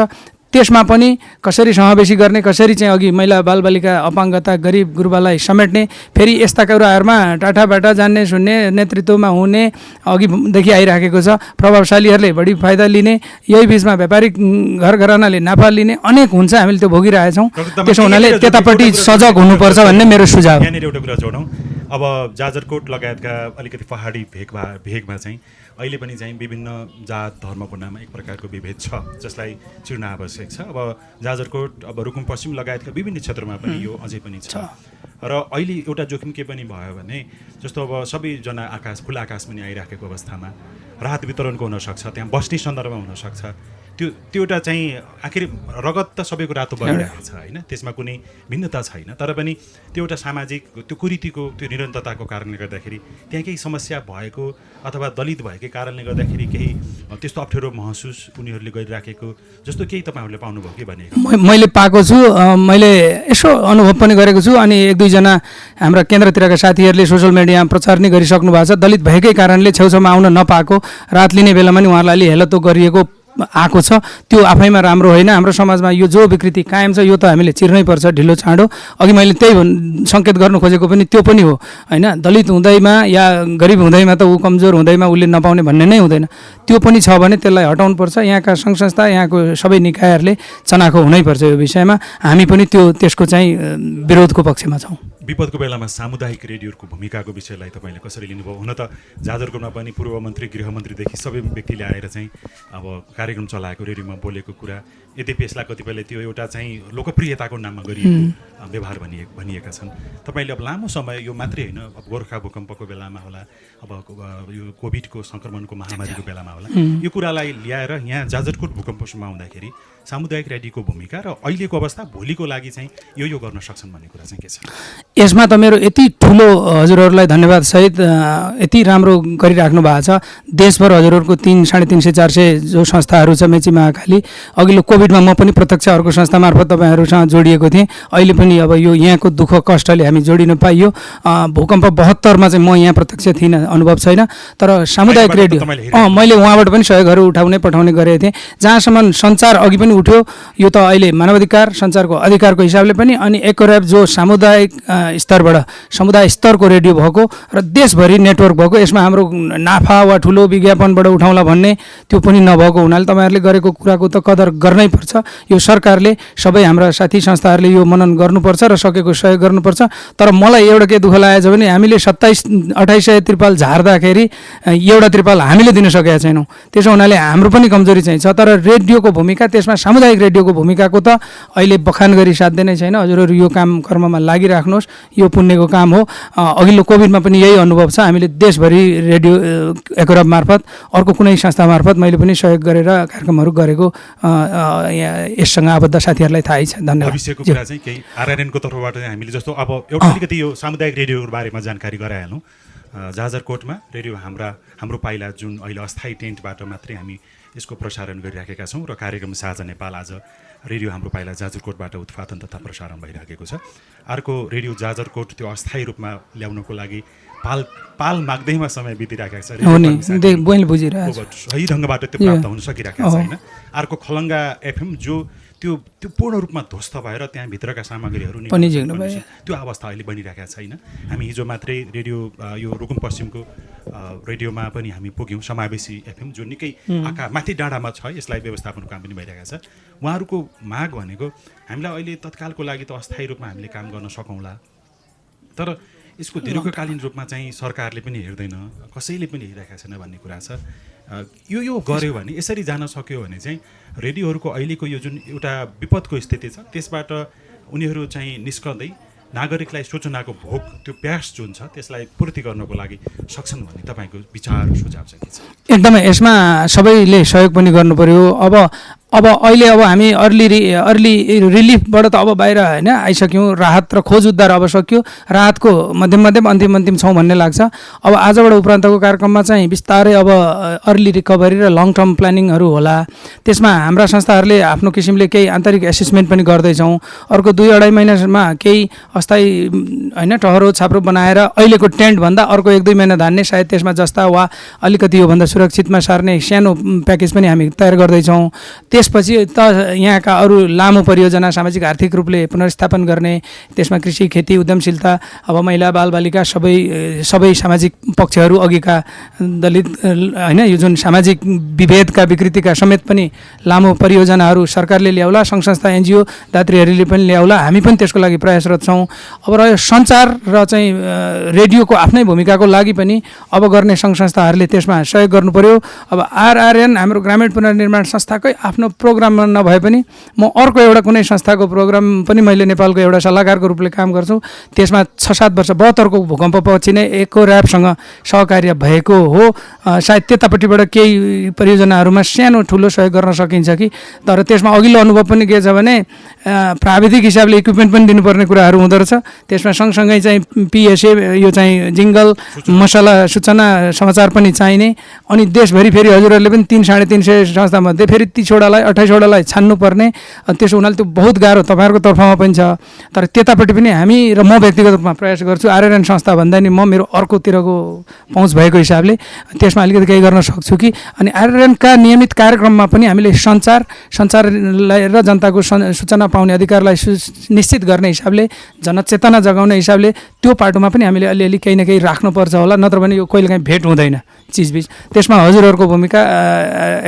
त्यसमा पनि कसरी समावेशी गर्ने, कसरी चाहिँ अघि महिला बालबालिका अपाङ्गता गरिब गुरुबालाई समेट्ने, फेरि यस्ता कुराहरूमा टाठाबाटा जान्ने सुन्ने नेतृत्वमा हुने अघिदेखि आइराखेको छ। प्रभावशालीहरूले बढी फाइदा लिने, यही बिचमा व्यापारिक घरघरानाले नाफा लिने अनेक हुन्छ। हामीले त्यो भोगिरहेछौँ। त्यसो हुनाले त्यतापट्टि सजग हुनुपर्छ भन्ने मेरो सुझाव। यहाँनिर एउटा कुरा जोडौँ। अब जाजरकोट लगायतका अलिकति पहाडी भेगमा चाहिँ अहिले पनि चाहिँ विभिन्न जात धर्मको नाममा एक प्रकारको विभेद छ जसलाई चिर्न आवश्यक छ। अब जाजरकोट, अब रुकुम पश्चिम लगायतका विभिन्न क्षेत्रमा पनि यो अझै पनि छ। र अहिले एउटा जोखिम के पनि भयो भने जस्तो अब सबैजना खुला आकाश पनि आइराखेको अवस्थामा राहत वितरणको हुनसक्छ, त्यहाँ बस्ने सन्दर्भमा हुनसक्छ। त्यो एउटा चाहिँ आखिर रगत त सबैको रातो बगिरहेको छ होइन, त्यसमा कुनै भिन्नता छैन। तर पनि त्यो एउटा सामाजिक त्यो कुरीतिको त्यो निरन्तरताको कारणले गर्दाखेरि त्यहाँ केही समस्या भएको अथवा दलित भएकै कारणले गर्दाखेरि केही त्यस्तो अप्ठ्यारो महसुस उनीहरूले गरिराखेको जस्तो केही तपाईँहरूले पाउनुभयो कि भनेको? मैले पाएको छु, मैले यसो अनुभव पनि गरेको छु। अनि 1-2 जना हाम्रा केन्द्रतिरका साथीहरूले सोसियल मिडियामा प्रचार नै गरिसक्नु भएको छ। दलित भएकै कारणले छेउछाउमा आउन नपाएको, रात लिने बेलामा नि उहाँहरूलाई अलि हेलतो गरिएको आएको छ। त्यो आफैमा राम्रो होइन। हाम्रो समाजमा यो जो विकृति कायम छ यो त हामीले चिर्नै पर्छ ढिलो चाँडो। अघि मैले त्यही सङ्केत गर्नु खोजेको पनि त्यो पनि हो होइन। दलित हुँदैमा या गरिब हुँदैमा त ऊ कमजोर हुँदैमा उसले नपाउने भन्ने नै हुँदैन। त्यो पनि छ भने त्यसलाई हटाउनुपर्छ। यहाँका सङ्घ संस्था, यहाँको सबै निकायहरूले चनाखो हुनैपर्छ यो विषयमा। हामी पनि त्यसको चाहिँ विरोधको पक्षमा छौँ। विपदको बेलामा सामुदायिक रेडियोको भूमिकाको विषयलाई तपाईँले कसरी लिनुभयो? हुन त जाजरकोटमा पनि पूर्व मन्त्री, गृहमन्त्रीदेखि सबै व्यक्तिले आएर चाहिँ अब कार्यक्रम चलाएको, रेडियोमा बोलेको कुरा, यद्यपि यसलाई कतिपयले त्यो एउटा चाहिँ लोकप्रियताको नाममा गरिएको व्यवहार भनिएका छन्। तपाईँले अब लामो समय, यो मात्रै होइन, अब गोर्खा भूकम्पको बेलामा होला, अब यो कोभिडको सङ्क्रमणको महामारीको बेलामा होला, यो कुरालाई ल्याएर यहाँ जाजरकोट भूकम्पमा आउँदाखेरि सामुदायिक रेडियोको भूमिका र अहिलेको अवस्था भोलिको लागि चाहिँ यो गर्न सक्छन् भन्ने कुरा चाहिँ के छ? यसमा त मेरो यति ठुलो हजुरहरूलाई धन्यवाद सहित यति राम्रो गरिराख्नु भएको छ। देशभर हजुरहरूको 300-350-400 जो संस्थाहरू छ, मेची महाकाली, अघिल्लो कोभिडमा म पनि प्रत्यक्ष अर्को संस्था मार्फत तपाईँहरूसँग जोडिएको थिएँ। अहिले पनि अब यो यहाँको दुःख कष्टले हामी जोडिन पाइयो। भूकम्प 72मा चाहिँ म यहाँ प्रत्यक्ष थिइनँ, अनुभव छैन। तर सामुदायिक रेडियो मैले उहाँबाट पनि सहयोगहरू उठाउने पठाउने गरेको थिएँ। जहाँसम्म सञ्चार अघि पनि उठ्यो, यो त अहिले मानवाधिकार सञ्चारको अधिकारको हिसाबले पनि, अनि एकराब जो सामुदायिक स्तरबाट समुदाय स्तरको रेडियो भएको र देशभरि नेटवर्क भएको, यसमा हाम्रो नाफा वा ठुलो विज्ञापनबाट उठाउला भन्ने त्यो पनि नभएको हुनाले तपाईँहरूले गरेको कुराको त कदर गर्नै पर्छ। यो सरकारले सबै हाम्रा साथी संस्थाहरूले यो मनन गर्नुपर्छ र सकेको सहयोग गर्नुपर्छ। तर मलाई एउटा के दुःख लागेको छ भने हामीले 27-2800 त्रिपाल झार्दाखेरि एउटा त्रिपाल हामीले दिन सकेका छैनौँ। त्यसो हुनाले हाम्रो पनि कमजोरी चाहिँ छ। तर रेडियोको भूमिका, त्यसमा सामुदायिक रेडियोको भूमिकाको त अहिले बखान गरी साध्य नै छैन। हजुरहरू यो काम कर्ममा लागिराख्नुहोस्, यो पुण्यको काम हो। अघिल्लो कोभिडमा पनि यही अनुभव छ। हामीले देशभरि रेडियो एकोरब मार्फत, अर्को कुनै संस्था मार्फत मैले पनि सहयोग गरेर कार्यक्रमहरू गरेको यससँग आबद्ध साथीहरूलाई थाहै छ। धन्यवाद। भविष्यको कुरा चाहिँ केही आरआरएनको तर्फबाट चाहिँ हामीले जस्तो अब एउटा अलिकति यो सामुदायिक रेडियोको बारेमा जानकारी गराइहालौँ। जाजरकोटमा रेडियो हाम्रो पाइला जुन अहिले अस्थायी टेन्टबाट मात्रै हामी यसको प्रसारण गरिराखेका छौँ र कार्यक्रम साझा नेपाल आज रेडियो हाम्रो पाइला जाजरकोटबाट उत्पादन तथा प्रसारण भइराखेको छ। अर्को रेडियो जाजरकोट त्यो अस्थायी रूपमा ल्याउनको लागि पाल माग्दैमा समय बितिराखेको छ। सही ढङ्गबाट त्यो प्राप्त हुन सकिरहेको छैन। अर्को खलङ्गा एफएम जो त्यो पूर्ण रूपमा ध्वस्त भएर त्यहाँभित्रका सामग्रीहरू त्यो अवस्था अहिले बनिरहेका छैन। हामी हिजो मात्रै रेडियो यो रुकुम पश्चिमको रेडियोमा पनि हामी पुग्यौँ, समावेशी एफएम जो निकै माथि डाँडामा छ। यसलाई व्यवस्थापनको काम पनि भइरहेको छ। उहाँहरूको माग भनेको हामीलाई अहिले तत्कालको लागि त अस्थायी रूपमा हामीले काम गर्न सकौँला, तर यसको दीर्घकालीन रूपमा चाहिँ सरकारले पनि हेर्दैन, कसैले पनि हेरिरहेका छैन भन्ने कुरा छ। यो गर्यो भने, यसरी जान सक्यो भने चाहिँ रेडियोहरूको अहिलेको यो जुन एउटा विपदको स्थिति छ त्यसबाट उनीहरू चाहिँ निस्कँदै नागरिकलाई सूचनाको भोक, त्यो प्यास जुन छ त्यसलाई पूर्ति गर्नको लागि सक्छन् भन्ने तपाईँको विचार सुझाव चाहिँ के छ? एकदमै यसमा सबैले सहयोग पनि गर्नु पर्यो। अब अहिले हामी अर्ली रिलिफबाट त अब बाहिर होइन आइसक्यौँ। राहत र खोज उद्धार अब सक्यो। राहतको मध्यम अन्तिम छौँ भन्ने लाग्छ। अब आजबाट उपरान्तको कार्यक्रममा चाहिँ बिस्तारै अब अर्ली रिकभरी र लङ टर्म प्लानिङहरू होला। त्यसमा हाम्रा संस्थाहरूले आफ्नो किसिमले केही आन्तरिक एसेसमेन्ट पनि गर्दैछौँ। अर्को 2-2.5 महिनामा केही अस्थायी होइन टहरो छाप्रो बनाएर अहिलेको टेन्टभन्दा अर्को 1-2 महिना धान्ने, सायद त्यसमा जस्ता वा अलिकति योभन्दा सुरक्षितमा सार्ने सानो प्याकेज पनि हामी तयार गर्दैछौँ। त्यसपछि त यहाँका अरू लामो परियोजना, सामाजिक आर्थिक रूपले पुनर्स्थापन गर्ने, त्यसमा कृषि, खेती, उद्यमशीलता, अब महिला बालबालिका सबै सामाजिक पक्षहरू, अघिका दलित होइन यो जुन सामाजिक विभेदका विकृतिका समेत पनि लामो परियोजनाहरू सरकारले ल्याउला, सङ्घ संस्था एनजिओ दातृहरूले पनि ल्याउला। हामी पनि त्यसको लागि प्रयासरत छौँ। अब रह्यो सञ्चार र चाहिँ रेडियोको आफ्नै भूमिकाको लागि पनि अब गर्ने सङ्घ संस्थाहरूले त्यसमा सहयोग गर्नु पर्यो। अब आरआरएन हाम्रो ग्रामीण पुनर्निर्माण संस्थाकै आफ्नो प्रोग्राममा नभए पनि म अर्को एउटा कुनै संस्थाको प्रोग्राम पनि मैले नेपालको एउटा सल्लाहकारको रूपले काम गर्छु। त्यसमा 6-7 वर्ष 72को भूकम्पपछि नै एकोर्याबसँग सहकार्य भएको हो। सायद त्यतापट्टिबाट केही परियोजनाहरूमा सानो ठुलो सहयोग गर्न सकिन्छ कि, तर त्यसमा अघिल्लो अनुभव पनि के छ भने प्राविधिक हिसाबले इक्विपमेन्ट पनि दिनुपर्ने कुराहरू हुँदो रहेछ। त्यसमा सँगसँगै चाहिँ पिएसए यो चाहिँ जिङ्गल, मसला, सूचना, समाचार पनि चाहिने। अनि देशभरि फेरि हजुरहरूले पनि 300-350 संस्थामध्ये फेरि 30-28 छान्नुपर्ने। त्यसो हुनाले त्यो बहुत गाह्रो तपाईँहरूको तर्फमा पनि छ। तर त्यतापट्टि पनि हामी र म व्यक्तिगत रूपमा प्रयास गर्छु। आरआरएन संस्था भन्दा नि म मेरो अर्कोतिरको पहुँच भएको हिसाबले त्यसमा अलिकति केही गर्न सक्छु कि। अनि आरआरएनका नियमित कार्यक्रममा पनि हामीले सञ्चारलाई र जनताको सूचना पाउने अधिकारलाई निश्चित गर्ने हिसाबले, जनचेतना जगाउने हिसाबले त्यो पाटोमा पनि हामीले अलिअलि केही न केही राख्नुपर्छ होला, नत्र भने यो कहिलेकाहीँ भेट हुँदैन चिजबिज। त्यसमा हजुरहरूको भूमिका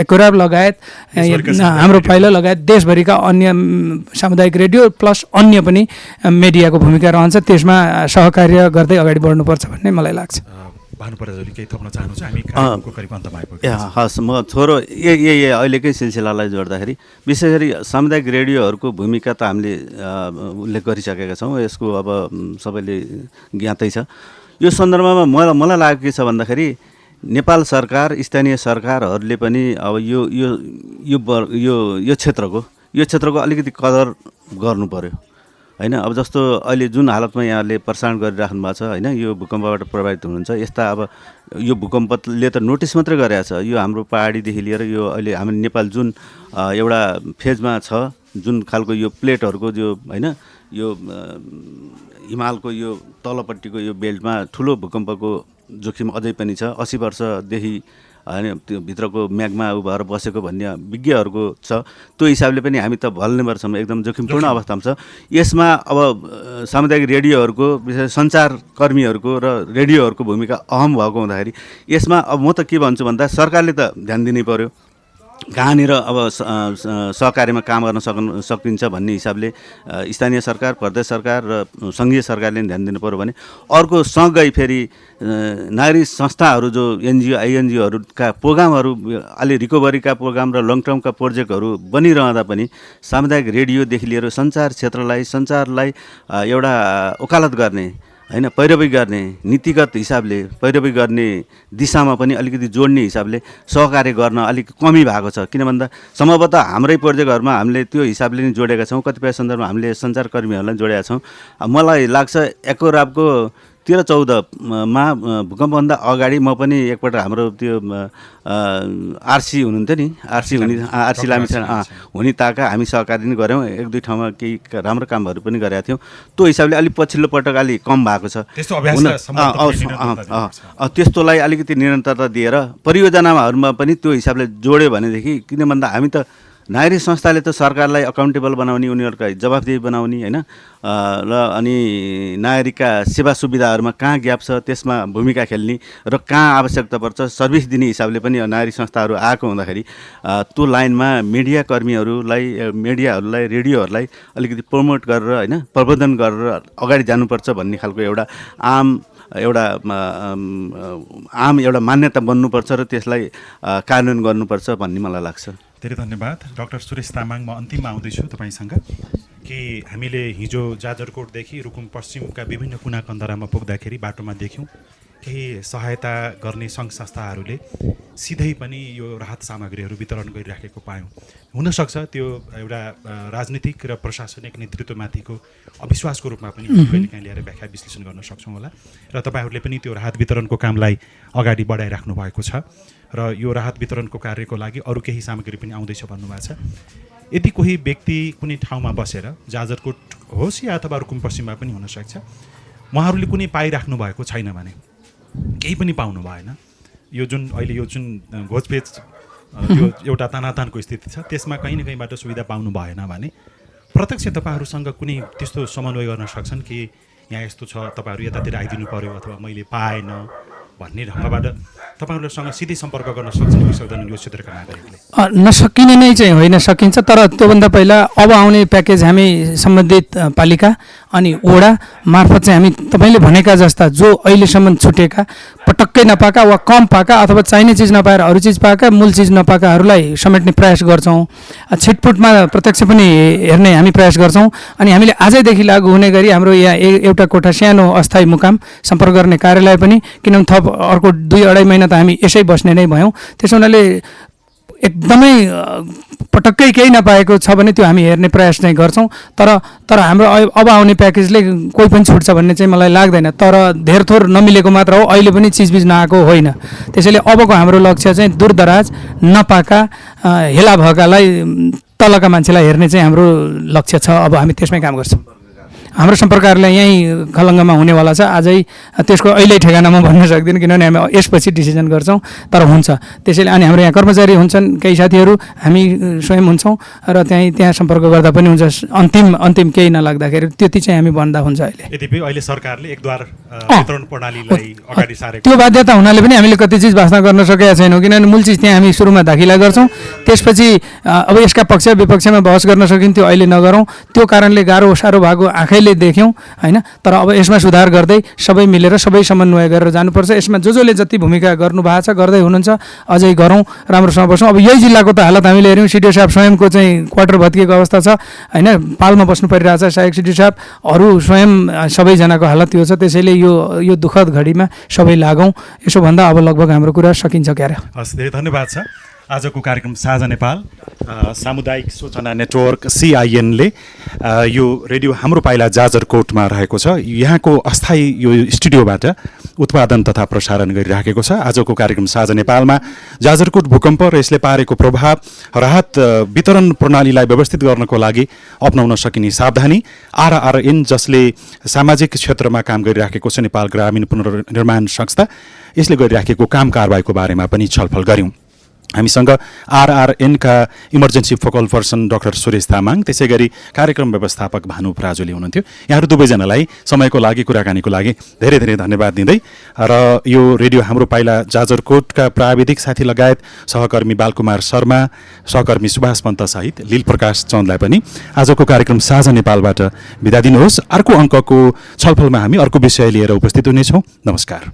एकोर्याब लगायत हाम्रो पाइला लगायत देशभरिका अन्य सामुदायिक रेडियो प्लस अन्य पनि मिडियाको भूमिका रहन्छ। त्यसमा सहकार्य गर्दै अगाडि बढ्नुपर्छ भन्ने मलाई लाग्छ। भानुप्रसादले केही थप्न चाहनुहुन्छ? हामी कार्यक्रमको करिब अन्तमा आइपुग्यौँ। हस्, म थोरो अहिलेकै सिलसिलालाई जोड्दाखेरि विशेष गरी सामुदायिक रेडियोहरूको भूमिका त हामीले उल्लेख गरिसकेका छौँ। यसको अब सबैले ज्ञातै छ। यो सन्दर्भमा मलाई लागेको के छ भन्दाखेरि नेपाल सरकार, स्थानीय सरकारहरूले पनि अब यो क्षेत्रको अलिकति कदर गर्नु पर्यो होइन। अब जस्तो अहिले जुन हालतमा यहाँले प्रसारण गरिराख्नु भएको छ होइन, यो भूकम्पबाट प्रभावित हुनुहुन्छ। यस्ता अब यो भूकम्पले त नोटिस मात्रै गरेको छ। यो हाम्रो पहाडीदेखि लिएर यो अहिले हाम्रो नेपाल जुन एउटा फेजमा छ, जुन खालको यो प्लेटहरूको जो होइन, यो हिमालको यो तलपट्टिको यो बेल्टमा ठुलो भूकम्पको जोखिम अझै पनि छ। 80 वर्षदेखि होइन त्यो भित्रको म्यागमा उ भएर बसेको भन्ने विज्ञहरूको छ। त्यो हिसाबले पनि हामी त भल्नेभर छौँ, एकदम जोखिमपूर्ण अवस्थामा छ। यसमा अब सामुदायिक रेडियोहरूको विशेष सञ्चारकर्मीहरूको र रेडियोहरूको भूमिका अहम भएको हुँदाखेरि यसमा अब म त के भन्छु भन्दा सरकारले त ध्यान दिनै पर्यो, कहाँनिर अब सहकार्यमा काम गर्न सकिन्छ भन्ने हिसाबले स्थानीय सरकार, प्रदेश सरकार र सङ्घीय सरकारले ध्यान दिनु पर्यो भने अर्को सँगै फेरि नागरिक संस्थाहरू जो एनजिओ आइएनजिओहरूका प्रोग्रामहरू अलि रिकभरीका प्रोग्राम र लङ टर्मका प्रोजेक्टहरू बनिरहँदा पनि सामुदायिक रेडियोदेखि लिएर सञ्चारलाई एउटा वकालत गर्ने होइन, पैरवी गर्ने, नीतिगत हिसाबले पैरवी गर्ने दिशामा पनि अलिकति जोड्ने हिसाबले सहकार्य गर्न अलिक कमी भएको छ। किन भन्दा सम्भवतः हाम्रै प्रोजेक्टहरूमा हामीले त्यो हिसाबले नै जोडेका छौँ, कतिपय सन्दर्भमा हामीले सञ्चारकर्मीहरूलाई जोडेका छौँ। मलाई लाग्छ एकोराबको 13-14मा भूकम्पभन्दा अगाडि म पनि एकपल्ट हाम्रो त्यो आरसी हुनुहुन्थ्यो नि, आरसी लामिछाने हुने ताका हामी सहकारी नै गऱ्यौँ, 1-2 ठाउँमा केही राम्रो कामहरू पनि गरेका थियौँ। त्यो हिसाबले अलिक पछिल्लो पटक अलिक कम भएको छ। त्यस्तोलाई अलिकति निरन्तरता दिएर परियोजनाहरूमा पनि त्यो हिसाबले जोड्यो भनेदेखि, किन भन्दा हामी त नागरिक संस्थाले त सरकारलाई अकाउन्टेबल बनाउने, उनीहरूका जवाफदेही बनाउने होइन, र अनि नागरिकका सेवा सुविधाहरूमा कहाँ ग्याप छ त्यसमा भूमिका खेल्ने र कहाँ आवश्यकता पर्छ सर्भिस दिने हिसाबले पनि नागरिक संस्थाहरू आएको हुँदाखेरि त्यो लाइनमा मिडियाहरूलाई रेडियोहरूलाई अलिकति प्रमोट गरेर होइन, प्रबन्धन गरेर अगाडि जानुपर्छ भन्ने खालको एउटा एउटा मान्यता बन्नुपर्छ र त्यसलाई कार्यान्वयन गर्नुपर्छ भन्ने मलाई लाग्छ। धेरै धन्यवाद डाक्टर सुरेश तामाङ। म अन्तिममा आउँदैछु तपाईँसँग कि हामीले हिजो जाजरकोटदेखि रुकुम पश्चिमका विभिन्न कुना कन्दरामा पुग्दाखेरि बाटोमा देख्यौँ केही सहायता गर्ने सङ्घ संस्थाहरूले सिधै पनि यो राहत सामग्रीहरू वितरण गरिराखेको पायौँ। हुनसक्छ त्यो एउटा राजनीतिक र प्रशासनिक नेतृत्वमाथिको अविश्वासको रूपमा पनि कहिलेकाहीँ ल्याएर व्याख्या विश्लेषण गर्न सक्छौँ होला, र तपाईँहरूले पनि त्यो राहत वितरणको कामलाई अगाडि बढाइराख्नु भएको छ र यो राहत वितरणको कार्यको लागि अरू केही सामग्री पनि आउँदैछ भन्नुभएको छ। यदि कोही व्यक्ति कुनै ठाउँमा बसेर जाजरकोट होस् या अथवा रुकुम पश्चिममा पनि हुनसक्छ, उहाँहरूले कुनै पाइराख्नु भएको छैन भने, केही पनि पाउनु भएन, यो जुन घोचपेच यो एउटा तानातानको स्थिति छ त्यसमा कहीँ न कहीँबाट सुविधा पाउनु भएन भने प्रत्यक्ष तपाईँहरूसँग कुनै त्यस्तो समन्वय गर्न सक्छन् कि यहाँ यस्तो छ, तपाईँहरू यतातिर आइदिनु पर्यो अथवा मैले पाएन भन्ने ढङ्गबाट तपाईँहरूसँग सिधै सम्पर्क गर्न सक्छन् कि सक्दैनन् यो क्षेत्रका नागरिकले? नसकिने नै चाहिँ होइन, सकिन्छ, तर त्योभन्दा पहिला अब आउने प्याकेज हामी सम्बन्धित पालिका अनि वडा मार्फत चाहिँ हामी तपाईँले भनेका जस्ता जो अहिलेसम्म छुटेका, पटक्कै नपाएका वा कम पाएका अथवा चाहिने चिज नपाएर अरू चिज पाएका, मूल चिज नपाएकाहरूलाई समेट्ने प्रयास गर्छौँ। छिटपुटमा प्रत्यक्ष पनि हेर्ने हामी प्रयास गर्छौँ। अनि हामीले आजैदेखि लागू हुने गरी हाम्रो यहाँ एउटा कोठा सानो अस्थायी मुकाम सम्पर्क गर्ने कार्यालय पनि, किनभने थप अर्को 2-2.5 महिना त हामी यसै बस्ने नै भयौँ। त्यसो हुनाले एकदमै पटक्कै केही नपाएको छ भने त्यो हामी हेर्ने प्रयास चाहिँ गर्छौँ। तर हाम्रो अब आउने प्याकेजले कोही पनि छुट्छ भन्ने चाहिँ मलाई लाग्दैन। तर धेरथोर नमिलेको मात्र हो, अहिले पनि चिजबिज नआएको होइन। त्यसैले अबको हाम्रो लक्ष्य चाहिँ दूरदराज नपाएका हेला भएकालाई, तलका मान्छेलाई हेर्ने चाहिँ हाम्रो लक्ष्य छ। अब हामी त्यसमै काम गर्छौँ। हाम्रो सम्पर्कहरूलाई यहीँ खलङ्गामा हुनेवाला छ। आजै त्यसको अहिले ठेगाना म भन्न सक्दिनँ, किनभने हामी यसपछि डिसिजन गर्छौँ, तर हुन्छ। त्यसैले अनि हाम्रो यहाँ कर्मचारी हुन्छन्, केही साथीहरू, हामी स्वयं हुन्छौँ र त्यहाँ सम्पर्क गर्दा पनि हुन्छ। अन्तिम केही नलाग्दाखेरि त्यति चाहिँ हामी भन्दा हुन्छ। यद्यपि अहिले सरकारले एकद्वार वितरण प्रणालीलाई अगाडि सारेको त्यो बाध्यता हुनाले पनि हामीले कति चिज वास्ता गर्न सकेका छैनौँ, किनभने मूल चिज त्यहाँ हामी सुरुमा दाखिला गर्छौँ। त्यसपछि अब यसका पक्ष विपक्षमा बहस गर्न सकिन्थ्यो, अहिले नगरौँ। त्यो कारणले गाह्रो साह्रो भएको आँखैले देख्यौँ होइन। तर अब यसमा सुधार गर्दै सबै मिलेर सबै समन्वय गरेर जानुपर्छ। यसमा जसले जति भूमिका गर्नु भएको छ, गर्दै हुनुहुन्छ, अझै गरौँ, राम्रोसँग बसौँ। अब यही जिल्लाको त हालत हामीले हेऱ्यौँ, सिडिओ साहब स्वयंको चाहिँ क्वार्टर भत्किएको अवस्था छ होइन, पालमा बस्नु परिरहेछ सहायक सिडिओ साहब, अरू स्वयं सबैजनाको हालत त्यो छ। त्यसैले यो दुःखद घडीमा सबै लागौँ। यसो भन्दा अब लगभग हाम्रो कुरा सकिन्छ क्यारे। हस्, धेरै धन्यवाद छ। आजको कार्यक्रम साझा नेपाल सामुदायिक सूचना नेटवर्क CIN-ले यो रेडियो हाम्रो पाइला जाजरकोटमा रहेको छ। यहाँको अस्थायी यो स्टुडियोबाट उत्पादन तथा प्रसारण गरिराखेको छ। आजको कार्यक्रम साझा नेपालमा जाजरकोट भूकम्प र यसले पारेको प्रभाव, राहत वितरण प्रणालीलाई व्यवस्थित गर्नको लागि अपनाउन सकिने सावधानी, RRN जसले सामाजिक क्षेत्रमा काम गरिराखेको छ, नेपाल ग्रामीण पुनर्निर्माण संस्था, यसले गरिराखेको काम कारबाहीको बारेमा पनि छलफल गऱ्यौँ। हामीसँग RRN का emergency focal person doctor Suresh Tamang, त्यसै गरी कार्यक्रम व्यवस्थापक भानु पराजुली हुनुहुन्थ्यो। यहाँहरू दुवैजनालाई समयको लागि, कुराकानीको लागि धेरै धेरै धन्यवाद दिँदै र यो रेडियो हाम्रो पाइला जाजरकोटका प्राविधिक साथी लगायत सहकर्मी बालकुमार शर्मा, सहकर्मी सुभाष पन्तसहित लील प्रकाश चन्दलाई पनि आजको कार्यक्रम साझा नेपालबाट बिदा दिनुहोस्। अर्को अङ्कको छलफलमा हामी अर्को विषय लिएर उपस्थित हुनेछौँ। नमस्कार।